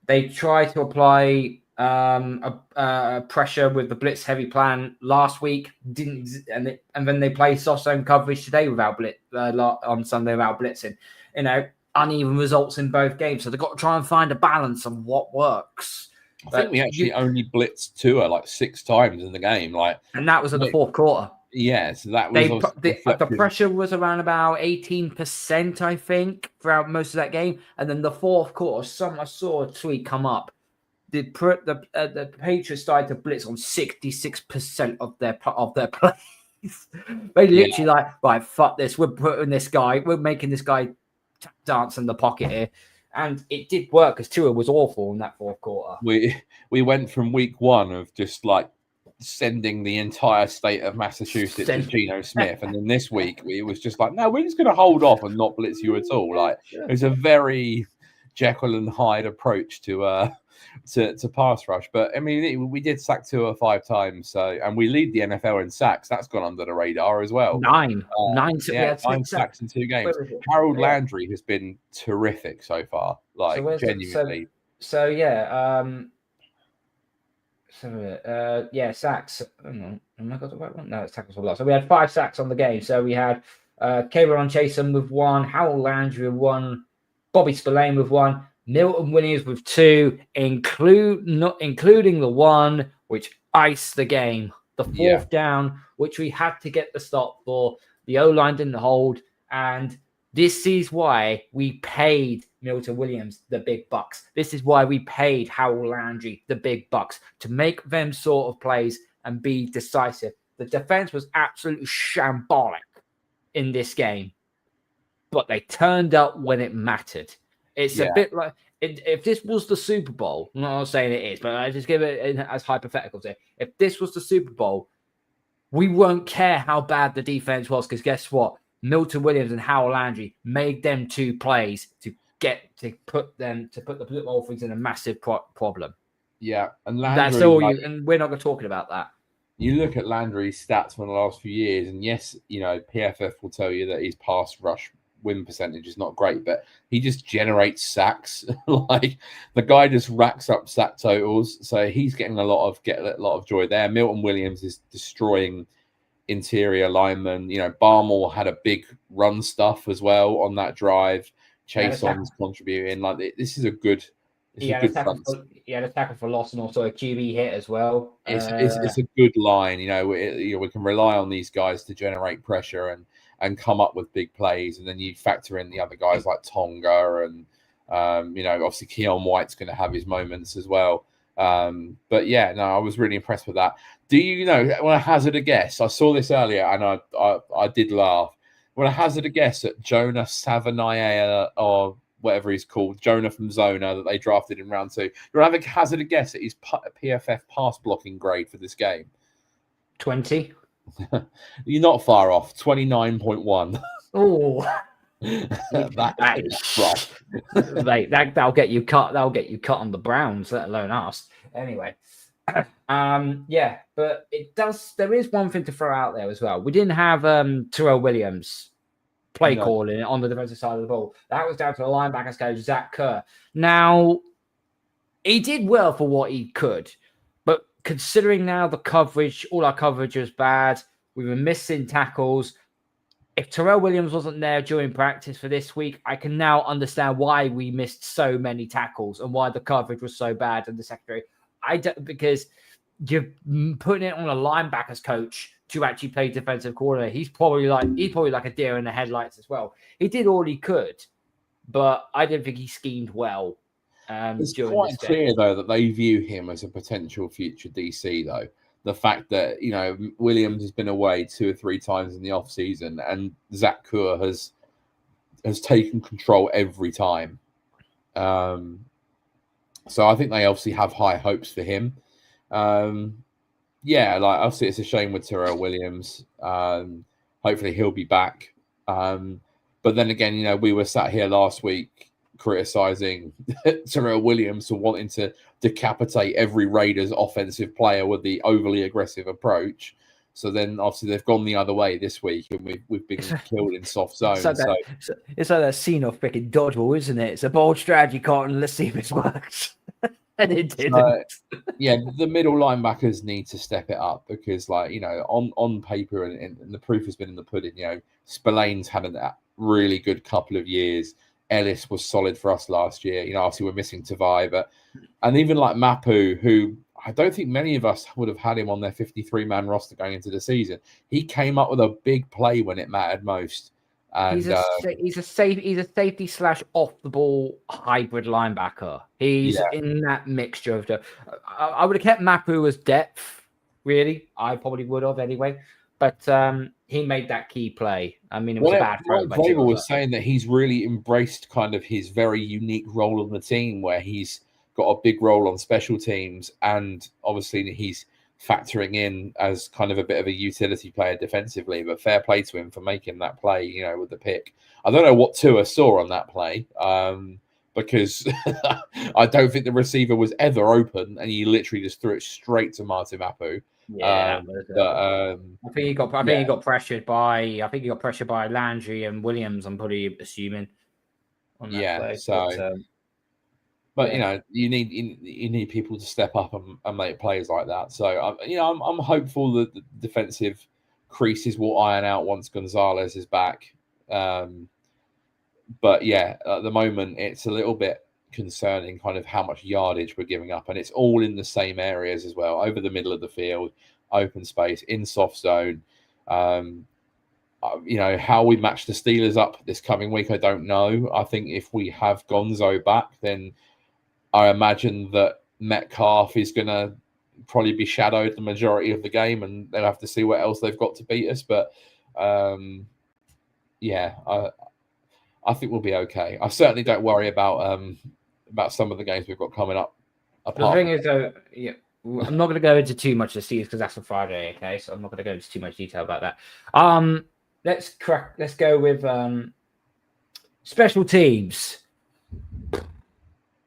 Speaker 4: They try to apply a pressure with the blitz heavy plan last week, and then they play soft zone coverage today without blitz on Sunday without blitzing. You know, uneven results in both games, so they've got to try and find a balance on what works.
Speaker 5: I think we actually only blitzed Tua like 6 times in the game, and
Speaker 4: that was in the 4th quarter.
Speaker 5: Yeah, so that was
Speaker 4: the pressure was around about 18%, I think, throughout most of that game, and then the 4th quarter, I saw a tweet come up. The Patriots started to blitz on 66% of their plays. They literally right, fuck this. We're making this guy dance in the pocket here. And it did work because Tua was awful in that 4th quarter.
Speaker 5: We went from week 1 of just like sending the entire state of Massachusetts to Geno Smith. And then this week it was just like, no, we're just going to hold off and not blitz you at all. Like it was a very Jekyll and Hyde approach to pass rush. But I mean, we did sack 2 or 5 times, and we lead the NFL in sacks. That's gone under the radar as well.
Speaker 4: 9
Speaker 5: sacks in 2 games. Harold Landry has been terrific so far, like genuinely.
Speaker 4: Sacks. Hang on, am I got the right one? No, it's tackles for loss. So we had 5 sacks on the game. So we had Kayvon Chasen with 1, Harold Landry with 1, Bobby Spillane with 1. Milton Williams with 2, including the 1 which iced the game. The 4th down, which we had to get the stop for. The O-line didn't hold. And this is why we paid Milton Williams the big bucks. This is why we paid Harold Landry the big bucks to make them sort of plays and be decisive. The defense was absolutely shambolic in this game, but they turned up when it mattered. It's a bit like if this was the Super Bowl. I'm not saying it is, but I just give it as hypothetical. If this was the Super Bowl, we won't care how bad the defense was because guess what? Milton Williams and Harold Landry made them 2 plays to put the Dolphins in a massive problem.
Speaker 5: Yeah, and Landry,
Speaker 4: that's all. And we're not going to talk about that.
Speaker 5: You look at Landry's stats from the last few years, and yes, you know PFF will tell you that his pass rush win percentage is not great, but he just generates sacks. Like the guy just racks up sack totals, so he's getting a lot of joy there. Milton Williams is destroying interior linemen. You know, Barmore had a big run stuff as well on that drive. Chason's contributing. Like this is a good. He had a
Speaker 4: tackle for loss and also a QB hit as well.
Speaker 5: It's a good line. You know, we can rely on these guys to generate pressure and come up with big plays, and then you factor in the other guys like Tonga and you know, obviously Keon White's going to have his moments as well. But yeah, no, I was really impressed with that. Do you know? When I hazard a guess, I saw this earlier and I did laugh. When I hazard a guess at Jonah Savanaia or whatever he's called, Jonah from Zona that they drafted in round 2, you want to have a hazard a guess at his PFF pass blocking grade for this game?
Speaker 4: 20.
Speaker 5: You're not far off. 29.1.
Speaker 4: Oh,
Speaker 5: that is rough.
Speaker 4: Mate, that'll get you cut. That'll get you cut on the Browns, let alone us. Anyway, Yeah, but there is one thing to throw out there as well. We didn't have Terrell Williams play calling on the defensive side of the ball. That was down to the linebackers coach, Zach Kerr. Now, he did well for what he could, but considering now the coverage, all our coverage was bad, we were missing tackles. If Terrell Williams wasn't there during practice for this week, I can now understand why we missed so many tackles and why the coverage was so bad in the secondary. Because you're putting it on a linebackers coach to actually play defensive coordinator. He's probably like a deer in the headlights as well. He did all he could, but I didn't think he schemed well.
Speaker 5: It's quite clear, though, that they view him as a potential future DC, though. The fact that, Williams has been away 2 or 3 times in the off season, and Zach Kerr has taken control every time. So I think they obviously have high hopes for him. Obviously it's a shame with Terrell Williams. Hopefully he'll be back. But then again, we were sat here last week criticizing Terrell Williams for wanting to decapitate every Raiders offensive player with the overly aggressive approach. So then obviously they've gone the other way this week, and we've been killed in soft zone.
Speaker 4: It's like that scene of freaking Dodgeball, isn't it? It's a bold strategy, Carlton. Let's see if it works. And it didn't.
Speaker 5: The middle linebackers need to step it up because, on paper, and the proof has been in the pudding. Spillane's had a really good couple of years. Ellis was solid for us last year. Obviously we're missing Tavai, and even like Mapu, who I don't think many of us would have had him on their 53-man roster going into the season. He came up with a big play when it mattered most. And
Speaker 4: he's a safety / off the ball hybrid linebacker. He's in that mixture of I would have kept Mapu as depth, really. I probably would have anyway. But he made that key play. I mean, it was a bad throw.
Speaker 5: Vrabel was saying that he's really embraced kind of his very unique role on the team, where he's got a big role on special teams, and obviously he's factoring in as kind of a bit of a utility player defensively. But fair play to him for making that play, with the pick. I don't know what Tua saw on that play, because I don't think the receiver was ever open, and he literally just threw it straight to Martin Mapu.
Speaker 4: I think he got pressured by Landry and Williams. I'm probably assuming. On that play.
Speaker 5: You need people to step up and make plays like that. So I'm hopeful that the defensive creases will iron out once Gonzalez is back. At the moment it's a little bit concerning kind of how much yardage we're giving up, and it's all in the same areas as well, over the middle of the field, open space, in soft zone. How we match the Steelers up this coming week, I don't know. I think if we have Gonzo back, then I imagine that Metcalf is going to probably be shadowed the majority of the game, and they'll have to see what else they've got to beat us. But I think we'll be okay. I certainly don't worry about some of the games we've got coming up.
Speaker 4: The thing is, I'm not going to go into too much of the Steelers because that's on Friday, okay? So I'm not going to go into too much detail about that. Let's go with special teams.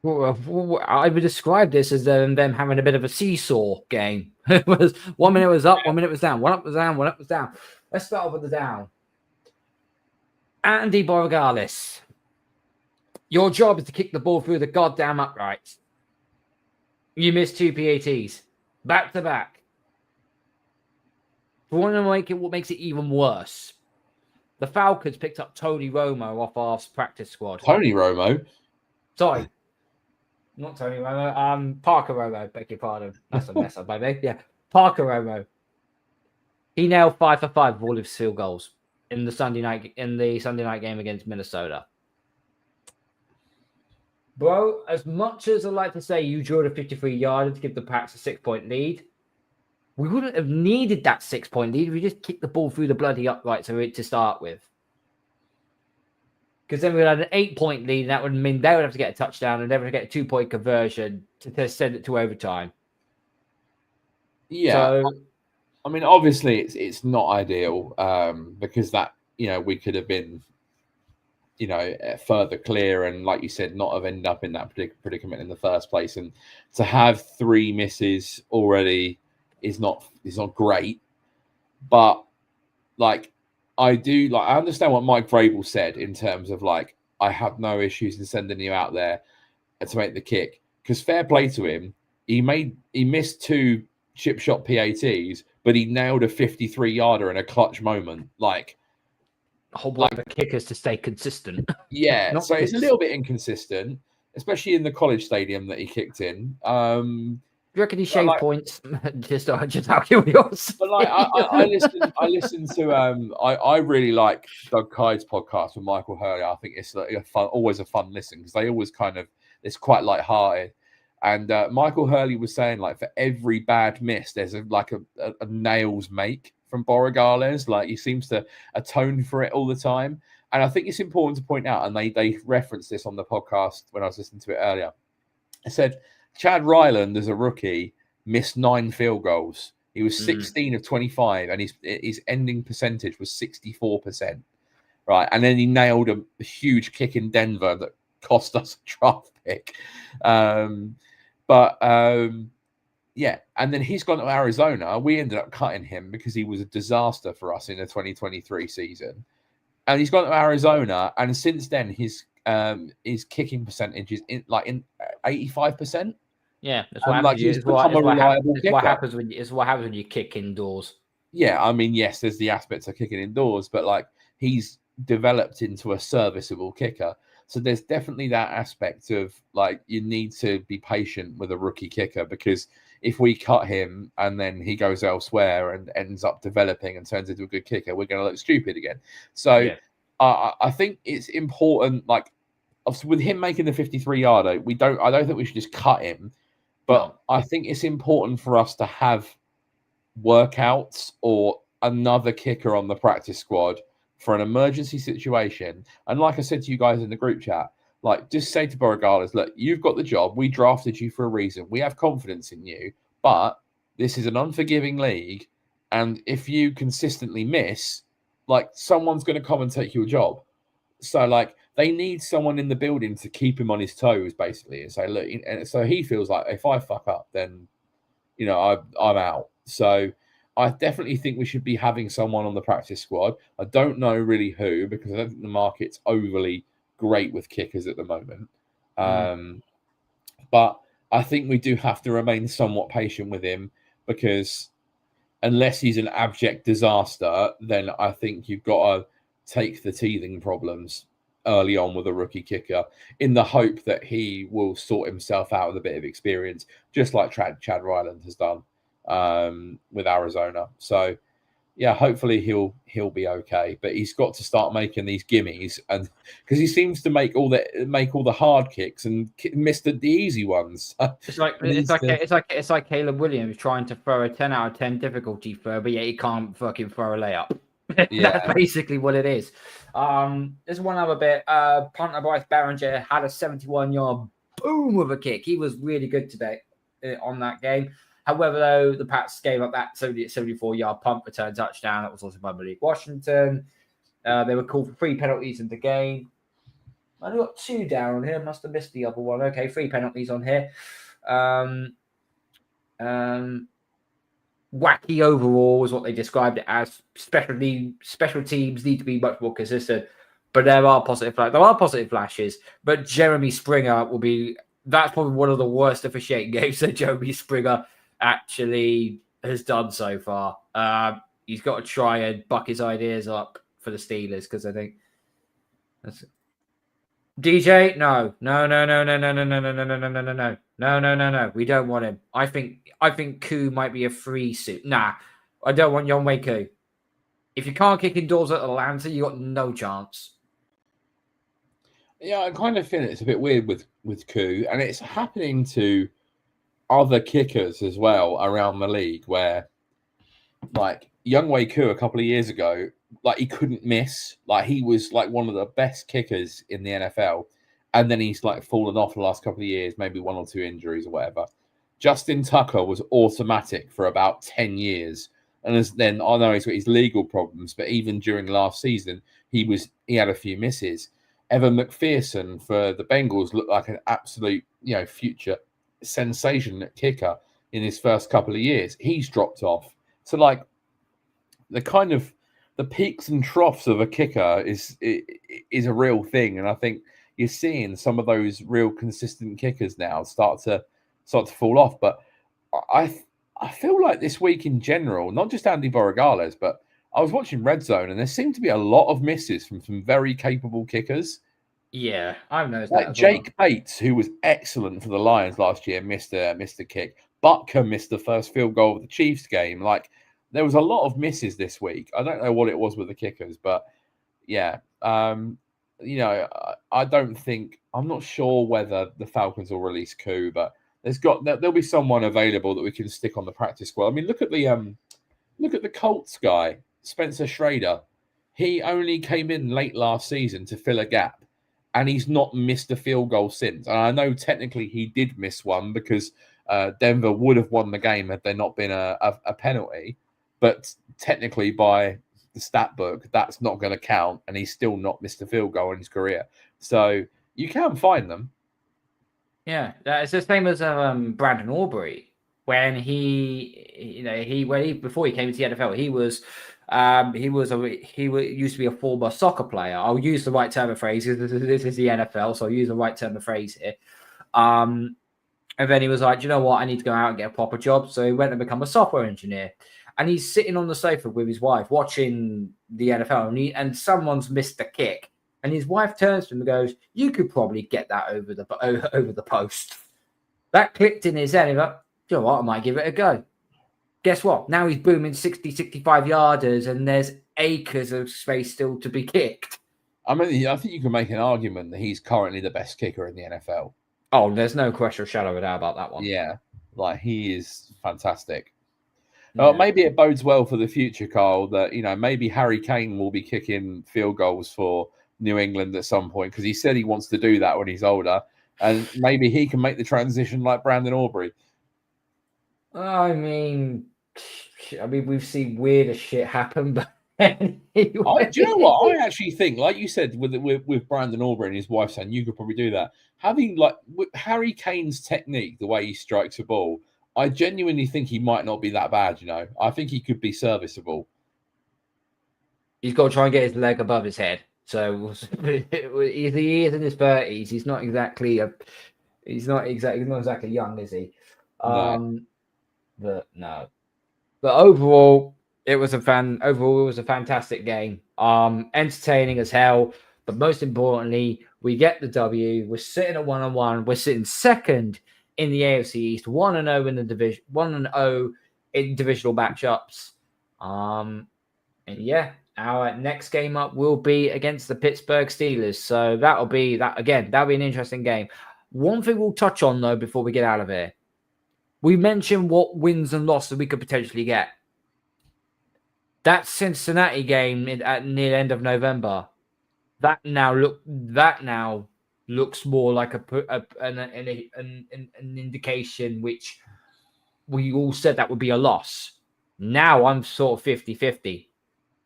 Speaker 4: I would describe this as them having a bit of a seesaw game. It was 1 minute was up, 1 minute was down, one up was down, one up was down. Let's start off with the down. Andy Borregales, your job is to kick the ball through the goddamn uprights. You missed 2 PATs back to back. For one to make it, what makes it even worse, the Falcons picked up Tony Romo off our practice squad.
Speaker 5: Tony Romo?
Speaker 4: Sorry. Not Tony Romo. Parker Romo, beg your pardon. That's a mess up, baby. Yeah. Parker Romo. He nailed 5 for 5 of all his field goals in the Sunday night game against Minnesota. Bro, as much as I'd like to say you drew a 53-yarder to give the Pats a 6-point lead, we wouldn't have needed that 6-point lead if we just kicked the ball through the bloody uprights to start with. Because then we had an 8-point lead, and that would mean they would have to get a touchdown and they would get a 2-point conversion to send it to overtime.
Speaker 5: Yeah. So, I mean, obviously it's not ideal because that, we could have been further clear, and like you said, not have ended up in that predicament in the first place. And to have 3 misses already is not great. But like, I understand what Mike Vrabel said in terms of like, I have no issues in sending you out there to make the kick, because fair play to him, he missed 2 chip shot PATs, but he nailed a 53-yarder in a clutch moment. Like,
Speaker 4: a whole lot of kickers to stay consistent.
Speaker 5: Yeah, so it's a little bit inconsistent, especially in the college stadium that he kicked in.
Speaker 4: Do you reckon he shaved points? just how curious.
Speaker 5: But like, I listen to I really like Doug Kyde's podcast with Michael Hurley. I think it's always a fun listen, because they always it's quite lighthearted. And Michael Hurley was saying, like, for every bad miss, there's a nails make from Borregales. Like, he seems to atone for it all the time. And I think it's important to point out, and they referenced this on the podcast when I was listening to it earlier. I said, Chad Ryland, as a rookie, missed 9 field goals. He was 16 of 25, and his ending percentage was 64%. Right. And then he nailed a huge kick in Denver that cost us a draft pick. Yeah. And then he's gone to Arizona. We ended up cutting him because he was a disaster for us in the 2023 season. And he's gone to Arizona. And since then, his kicking percentage is in 85%.
Speaker 4: Yeah, that's what happens.
Speaker 5: He's become a reliable kicker.
Speaker 4: It's what happens when you kick indoors.
Speaker 5: Yeah, I mean, yes, there's the aspects of kicking indoors, but like, he's developed into a serviceable kicker. So there's definitely that aspect of like, you need to be patient with a rookie kicker, because if we cut him and then he goes elsewhere and ends up developing and turns into a good kicker, we're going to look stupid again. So yeah. I think it's important, like, obviously with him making the 53-yarder, I don't think we should just cut him, but I think it's important for us to have workouts or another kicker on the practice squad for an emergency situation. And like I said to you guys in the group chat, like, just say to Borregales, look, you've got the job. We drafted you for a reason. We have confidence in you, but this is an unforgiving league. And if you consistently miss, like, someone's going to come and take your job. So like, they need someone in the building to keep him on his toes, basically, and say, look, and so he feels like, if I fuck up, then, I'm out. So I definitely think we should be having someone on the practice squad. I don't know really who, because I don't think the market's overly great with kickers at the moment. But I think we do have to remain somewhat patient with him, because unless he's an abject disaster, then I think you've got to take the teething problems early on with a rookie kicker, in the hope that he will sort himself out with a bit of experience, just like Chad Ryland has done with Arizona. So yeah, hopefully he'll be okay, but he's got to start making these gimmies, and because he seems to make all the hard kicks and miss the easy ones.
Speaker 4: It's like Caleb Williams trying to throw a 10 out of 10 difficulty throw, but yet he can't fucking throw a layup.
Speaker 5: Yeah.
Speaker 4: That's basically what it is. There's one other bit. Punter Bryce Barringer had a 71-yard boom of a kick. He was really good today on that game. However, though, the Pats gave up that 74-yard punt return touchdown. That was also by Malik Washington. They were called for 3 penalties in the game. I got 2 down on here. Must have missed the other one. Okay, 3 penalties on here. Wacky overall is what they described it as. Special teams need to be much more consistent, but there are positive flashes. But Jeremy Springer that's probably one of the worst officiating games that Jeremy Springer actually has done so far. He's got to try and buck his ideas up for the Steelers, because I think that's DJ. No. We don't want him. I think Koo might be a free suit. Nah, I don't want Younghoe Koo. If you can't kick indoors at Atlanta, you got no chance.
Speaker 5: Yeah, I kind of feel it's a bit weird with Koo, and it's happening to other kickers as well around the league, where like Younghoe Koo a couple of years ago, like, he couldn't miss. Like, he was like one of the best kickers in the NFL. And then he's like fallen off the last couple of years, maybe 1 or 2 injuries or whatever. Justin Tucker was automatic for about 10 years. And then I know he's got his legal problems, but even during last season, he had a few misses. Evan McPherson for the Bengals looked like an absolute, future sensation at kicker in his first couple of years. He's dropped off. So, like, the peaks and troughs of a kicker is a real thing, and I think you're seeing some of those real consistent kickers now start to fall off. But I feel like this week in general, not just Andy Borregales, but I was watching Red Zone, and there seemed to be a lot of misses from some very capable kickers.
Speaker 4: Yeah, I've noticed
Speaker 5: Like
Speaker 4: that.
Speaker 5: Jake Bates, who was excellent for the Lions last year, missed a kick. Butker missed the first field goal of the Chiefs game. Like, there was a lot of misses this week. I don't know what it was with the kickers, but yeah. I'm not sure whether the Falcons will release Koo, but there'll be someone available that we can stick on the practice squad. I mean, look at the Colts guy, Spencer Schrader. He only came in late last season to fill a gap, and he's not missed a field goal since. And I know technically he did miss one because Denver would have won the game had there not been a penalty. But technically, by the stat book, that's not going to count, and he's still not missed a field goal in his career. So you can find them.
Speaker 4: Yeah, it's the same as Brandon Aubrey when before he came into the NFL, he used to be a former soccer player. I'll use the right term of phrase. This is the NFL, so I'll use the right term of phrase here. And then he was like, you know what? I need to go out and get a proper job. So he went and become a software engineer. And he's sitting on the sofa with his wife watching the NFL, and someone's missed a kick. And his wife turns to him and goes, "You could probably get that over the post." That clicked in his head. He's like, you know what? I might give it a go. Guess what? Now he's booming 60, 65 yarders, and there's acres of space still to be kicked.
Speaker 5: I mean, I think you can make an argument that he's currently the best kicker in the NFL.
Speaker 4: Oh, there's no question or shadow of a doubt about that one.
Speaker 5: Yeah, like, he is fantastic.
Speaker 4: Yeah.
Speaker 5: Maybe it bodes well for the future, Carl, that, maybe Harry Kane will be kicking field goals for New England at some point, because he said he wants to do that when he's older, and maybe he can make the transition like Brandon Aubrey.
Speaker 4: I mean, we've seen weirder shit happen, but anyway.
Speaker 5: Do you know what? I actually think, like you said, with Brandon Aubrey and his wife saying you could probably do that, having with Harry Kane's technique, the way he strikes a ball, I genuinely think he might not be that bad. I think he could be serviceable.
Speaker 4: He's got to try and get his leg above his head. So he is in his 30s. He's not exactly young, is he?
Speaker 5: No.
Speaker 4: But no. But overall, it was a fantastic game. Entertaining as hell. But most importantly, we get the W. We're sitting at 1-1. We're sitting second in the AFC East, 1-0 in the division, 1-0 in divisional matchups. And yeah, our next game up will be against the Pittsburgh Steelers. So that'll be an interesting game. One thing we'll touch on though before we get out of here. We mentioned what wins and losses we could potentially get. That Cincinnati game at near the end of November, that now looks more like an indication which we all said that would be a loss. Now I'm sort of 50-50.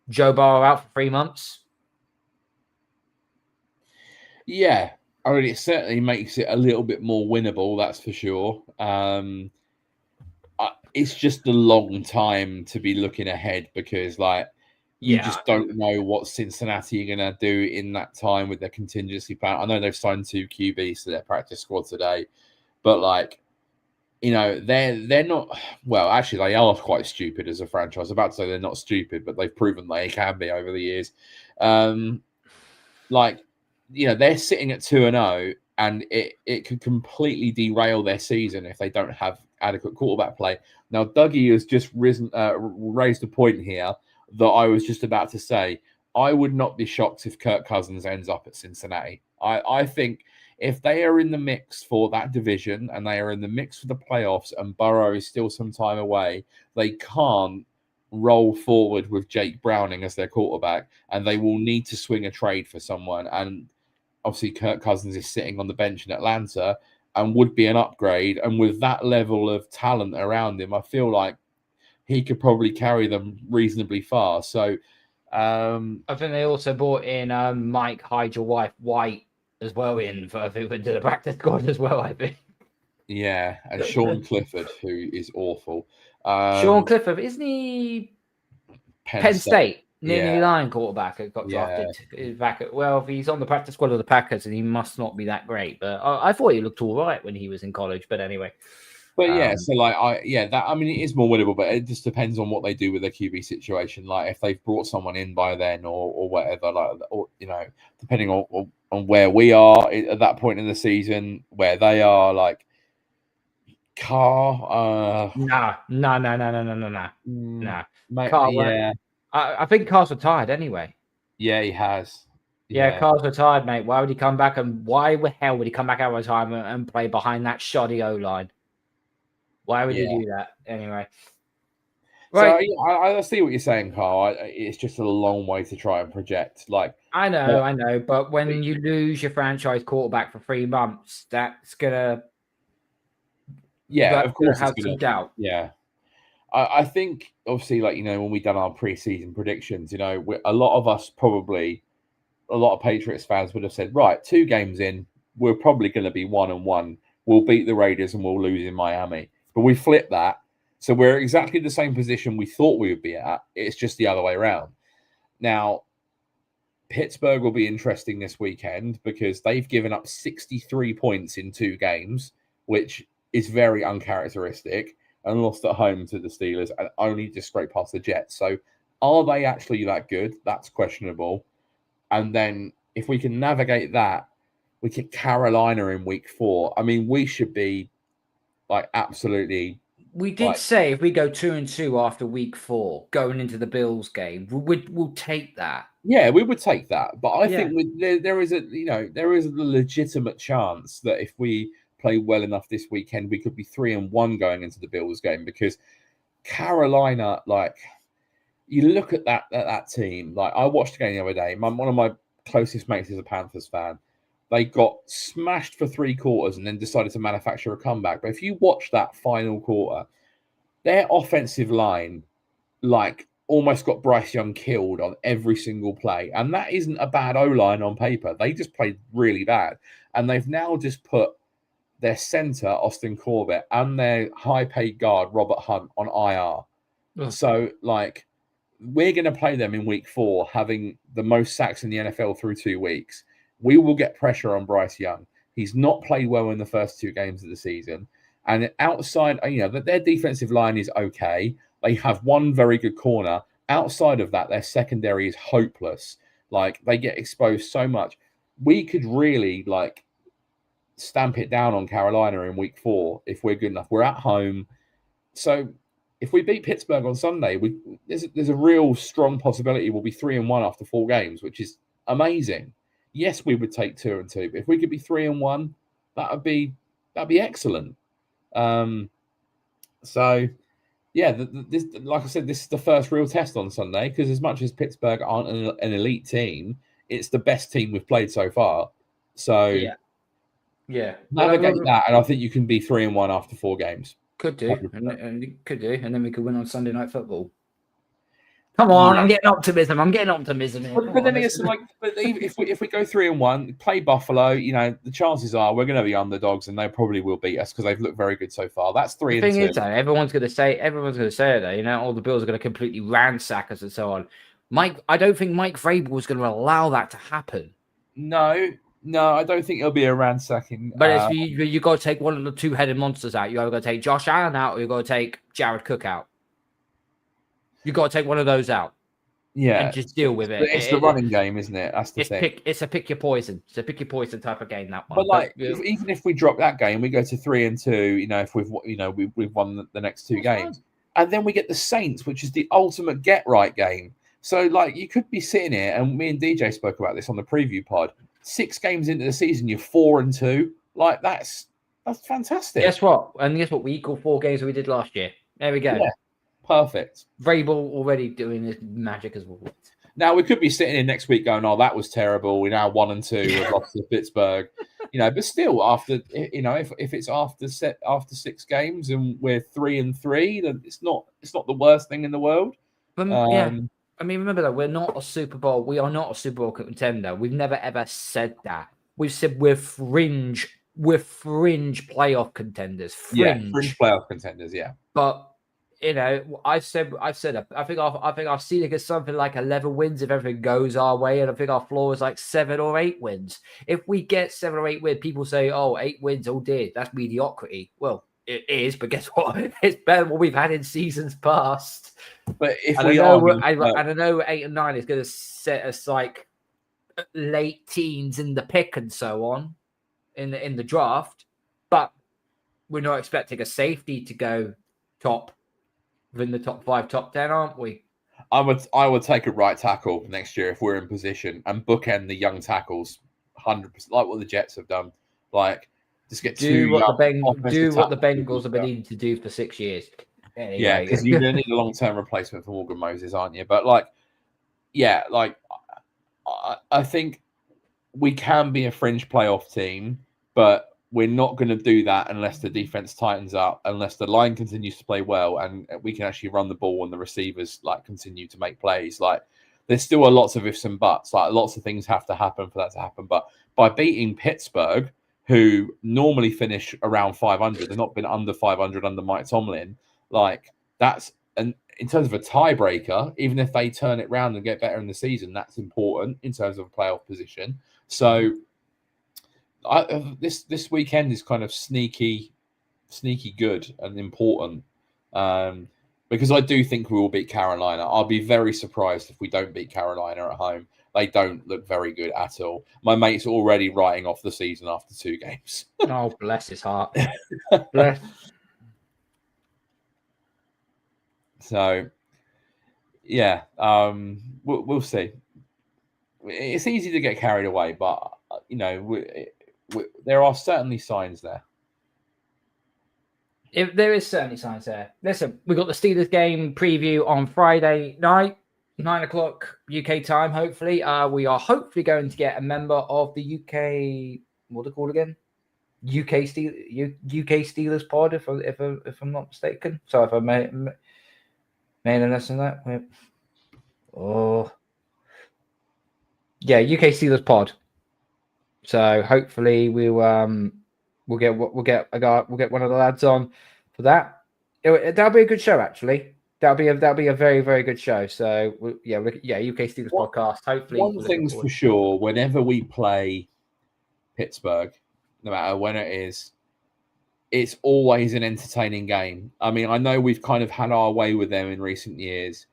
Speaker 4: Joe Burrow out for 3 months.
Speaker 5: Yeah, I mean, it certainly makes it a little bit more winnable, that's for sure. It's just a long time to be looking ahead because, you just don't know what Cincinnati are going to do in that time with their contingency plan. I know they've signed 2 QBs to their practice squad today, but they're not. Well, actually, they are quite stupid as a franchise. I was about to say they're not stupid, but they've proven they can be over the years. They're sitting at 2-0, and it could completely derail their season if they don't have adequate quarterback play. Now, Dougie has just raised a point here that I was just about to say. I would not be shocked if Kirk Cousins ends up at Cincinnati. I think if they are in the mix for that division and they are in the mix for the playoffs and Burrow is still some time away, they can't roll forward with Jake Browning as their quarterback, and they will need to swing a trade for someone. And obviously Kirk Cousins is sitting on the bench in Atlanta and would be an upgrade. And with that level of talent around him, I feel like he could probably carry them reasonably far. So
Speaker 4: I think they also brought in Mike, hide your wife, White as well in for I think into the practice squad as well. I think.
Speaker 5: Yeah, and Sean Clifford, who is awful.
Speaker 4: Sean Clifford, isn't he? Penn State, nearly line quarterback, who got drafted back at. Well, if he's on the practice squad of the Packers, and he must not be that great. But I thought he looked all right when he was in college. But anyway.
Speaker 5: But I mean, it is more winnable, but it just depends on what they do with their QB situation. Like if they've brought someone in by then or whatever, depending on where we are at that point in the season, where they are, like Carr.
Speaker 4: No.
Speaker 5: Carr,
Speaker 4: yeah. I think Carr's retired anyway.
Speaker 5: Yeah, he has.
Speaker 4: Yeah, Carr's retired, mate. Why would he come back? And why the hell would he come back out of retirement and play behind that shoddy O-line? Why would he do that anyway?
Speaker 5: Right. So I see what you're saying, Carl. It's just a long way to try and project. Like
Speaker 4: I know, but when you lose your franchise quarterback for 3 months, that's gonna
Speaker 5: of course
Speaker 4: have some doubt.
Speaker 5: Yeah, I think obviously, like when we done our preseason predictions, a lot of us probably, a lot of Patriots fans would have said, right, 2 games in, we're probably going to be 1-1. We'll beat the Raiders and we'll lose in Miami. But we flipped that. So we're exactly the same position we thought we would be at. It's just the other way around. Now, Pittsburgh will be interesting this weekend because they've given up 63 points in 2 games, which is very uncharacteristic, and lost at home to the Steelers and only just scraped past the Jets. So are they actually that good? That's questionable. And then if we can navigate that, we get Carolina in week 4. I mean, we should be like absolutely.
Speaker 4: We did say if we go 2-2 after week 4, going into the Bills game, we'll take that.
Speaker 5: Yeah, we would take that. But I think there is a legitimate chance that if we play well enough this weekend, we could be 3-1 going into the Bills game, because Carolina, like, you look at that team. Like, I watched the game the other day. One of my closest mates is a Panthers fan. They got smashed for 3 quarters and then decided to manufacture a comeback. But if you watch that final quarter, their offensive line, like, almost got Bryce Young killed on every single play. And that isn't a bad O-line on paper. They just played really bad. And they've now just put their center, Austin Corbett, and their high-paid guard, Robert Hunt, on IR. So, like, we're going to play them in week 4, having the most sacks in the NFL through 2 weeks. We will get pressure on Bryce Young. He's not played well in the first 2 games of the season. And outside, their defensive line is okay. They have one very good corner. Outside of that, their secondary is hopeless. Like, they get exposed so much. We could really, like, stamp it down on Carolina in week 4 if we're good enough. We're at home. So if we beat Pittsburgh on Sunday, there's a real strong possibility we'll be 3-1 after 4 games, which is amazing. Yes, we would take 2-2, but if we could be 3-1, that'd be excellent. So yeah, this, like I said, this is the first real test on Sunday, because as much as Pittsburgh aren't an elite team, it's the best team we've played so far. So
Speaker 4: yeah,
Speaker 5: navigate that, and I think you can be 3-1 after 4 games.
Speaker 4: Could do, and then we could win on Sunday Night Football. Come on, I'm getting optimism. Here.
Speaker 5: But then it's like, if we go 3-1, play Buffalo, the chances are we're going to be underdogs, and they probably will beat us because they've looked very good so far. That's 3-2.
Speaker 4: The thing is, though, everyone's going to say it, though. All the Bills are going to completely ransack us and so on. I don't think Mike Vrabel is going to allow that to happen.
Speaker 5: No, I don't think it'll be a ransacking.
Speaker 4: But you got to take one of the 2-headed monsters out. You either got to take Josh Allen out, or you got to take Jared Cook out. You got to take one of those out.
Speaker 5: Yeah.
Speaker 4: And just deal with it.
Speaker 5: It's the running game, isn't it? That's the thing.
Speaker 4: It's a pick your poison. It's a pick your poison type of game, that one.
Speaker 5: But like, even if we drop that game, we go to 3-2. If we've won the next 2 games, and then we get the Saints, which is the ultimate get right game. So like, you could be sitting here, and me and DJ spoke about this on the preview pod. 6 games into the season, you're 4-2. Like, that's fantastic.
Speaker 4: Guess what? We equal 4 games that we did last year. There we go. Yeah.
Speaker 5: Perfect.
Speaker 4: Vrabel already doing his magic as well.
Speaker 5: Now we could be sitting in next week going, "Oh, that was terrible. We're now 1-2. We've lost to Pittsburgh." But still, after if it's after 6 games and we're 3-3, then it's not the worst thing in the world.
Speaker 4: I mean, remember that we're not a Super Bowl. We are not a Super Bowl contender. We've never ever said that. We've said we're fringe playoff contenders.
Speaker 5: Fringe playoff contenders. Yeah,
Speaker 4: but I've said I think our ceiling is something like 11 wins if everything goes our way, and I think our floor is like 7 or 8 wins. If we get 7 or 8 wins, people say, "Oh, 8 wins, oh dear, that's mediocrity." Well, it is, but guess what? It's better than what we've had in seasons past.
Speaker 5: but if
Speaker 4: I don't know, 8 and 9 is going to set us like late teens in the pick and so on in the draft, but we're not expecting a safety to go top within the top 5, top 10, aren't we?
Speaker 5: I would take a right tackle next year if we're in position and bookend the young tackles 100%, like what the Jets have done. Like, just get
Speaker 4: do what the Bengals
Speaker 5: tackles
Speaker 4: have been needing to do for 6 years. Anyway.
Speaker 5: Yeah, because you're going to need a long-term replacement for Morgan Moses, aren't you? But I think we can be a fringe playoff team, but we're not going to do that unless the defense tightens up, unless the line continues to play well, and we can actually run the ball and the receivers continue to make plays. Like, there's still lots of ifs and buts. Like, lots of things have to happen for that to happen. But by beating Pittsburgh, who normally finish around 500, they've not been under 500 under Mike Tomlin. Like, that's in terms of a tiebreaker, even if they turn it around and get better in the season, that's important in terms of a playoff position. So this weekend is kind of sneaky good and important, because I do think we will beat Carolina. I'll be very surprised if we don't beat Carolina at home. They don't look very good at all. My mate's already writing off the season after 2 games.
Speaker 4: Oh, bless his heart. Bless.
Speaker 5: So, yeah, we'll see. It's easy to get carried away, but there are certainly signs there.
Speaker 4: There is certainly signs there. Listen, we got the Steelers game preview on Friday night, 9:00 UK time. Hopefully, we are hopefully going to get a member of the UK. What are they called again? UK Steelers pod, if I'm not mistaken. So if I may listen to that. Oh, yeah, UK Steelers pod. So hopefully we'll get one of the lads on for that. That'll be a good show, actually. That'll be a very, very good show. So UK Steelers podcast. Hopefully,
Speaker 5: one thing's for sure: whenever we play Pittsburgh, no matter when it is, it's always an entertaining game. I mean, I know we've kind of had our way with them in recent years,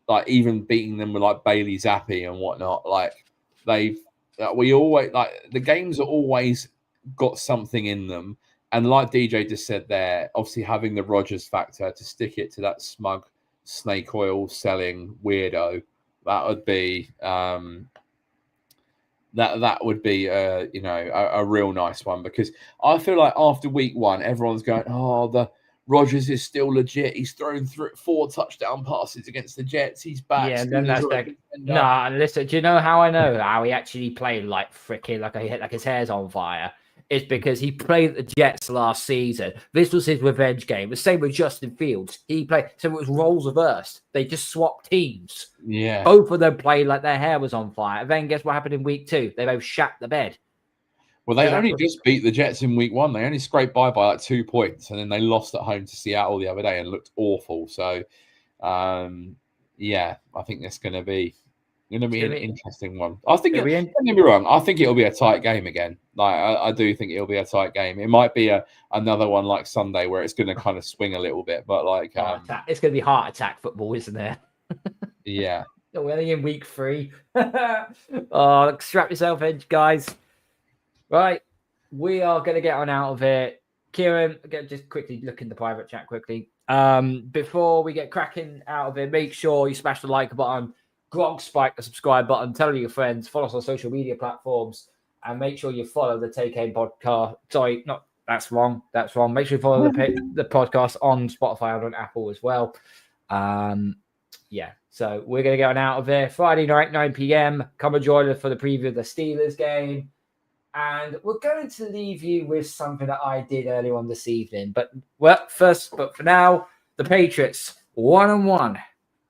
Speaker 5: like even beating them with like Bailey Zappi and whatnot. Like we always the games are always got something in them. And like DJ just said there, obviously having the Rodgers factor to stick it to that smug snake oil selling weirdo, that would be that would be a real nice one, because I feel like after week 1, everyone's going, "Oh, the Rodgers is still legit. He's thrown 4 touchdown passes against the Jets. He's back."
Speaker 4: Yeah, then that's like, nah. Listen, do you know how I know how he actually played like freaking like his hair's on fire? It's because he played the Jets last season. This was his revenge game. The same with Justin Fields. He played, so it was roles reversed. They just swapped teams.
Speaker 5: Yeah.
Speaker 4: Both of them played like their hair was on fire. And then guess what happened in week 2? They both shat the bed.
Speaker 5: Well, they only just beat the Jets in week 1. They only scraped by like 2 points, and then they lost at home to Seattle the other day and looked awful. So, yeah, I think that's going to be an interesting one. I think, don't get me wrong, I think it'll be a tight game again. Like, I do think it'll be a tight game. It might be another one like Sunday where it's going to kind of swing a little bit, but like
Speaker 4: it's going to be heart attack football, isn't it?
Speaker 5: Yeah.
Speaker 4: We're only in week 3. Oh, strap yourself in, guys. Right, we are going to get on out of it. Kieran, just quickly look in the private chat quickly. Before we get cracking out of it, make sure you smash the like button, Grog spike the subscribe button, tell your friends, follow us on social media platforms, and make sure you follow the Take Aim podcast. Sorry, that's wrong. Make sure you follow the podcast on Spotify and on Apple as well. Yeah, so we're going to get on out of there. Friday night, 9 p.m. Come and join us for the preview of the Steelers game. And we're going to leave you with something that I did earlier on this evening. But for now, the Patriots 1-1.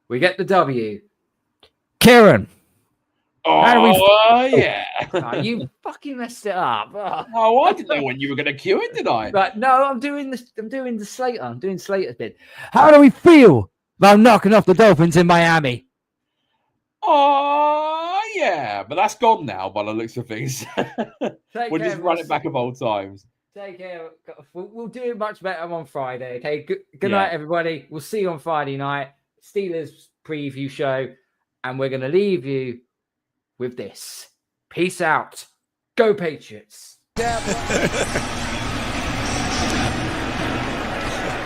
Speaker 4: We get the W. Kieran. How do we
Speaker 5: yeah.
Speaker 4: Oh, you fucking messed it up. Oh.
Speaker 5: Oh, I didn't know when you were going to cue it, did I?
Speaker 4: But no, I'm doing the Slater. I'm doing Slater's bit. How do we feel about knocking off the Dolphins in Miami?
Speaker 5: Oh, yeah. But that's gone now by the looks of things. We'll just run it back of old times.
Speaker 4: Take care. We'll do it much better on Friday. Okay. Good night, everybody. We'll see you on Friday night. Steelers preview show. And we're going to leave you with this. Peace out. Go Patriots.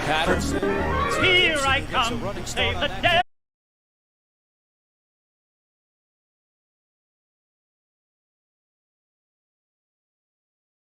Speaker 1: Patterson.
Speaker 6: Here I come, save the day.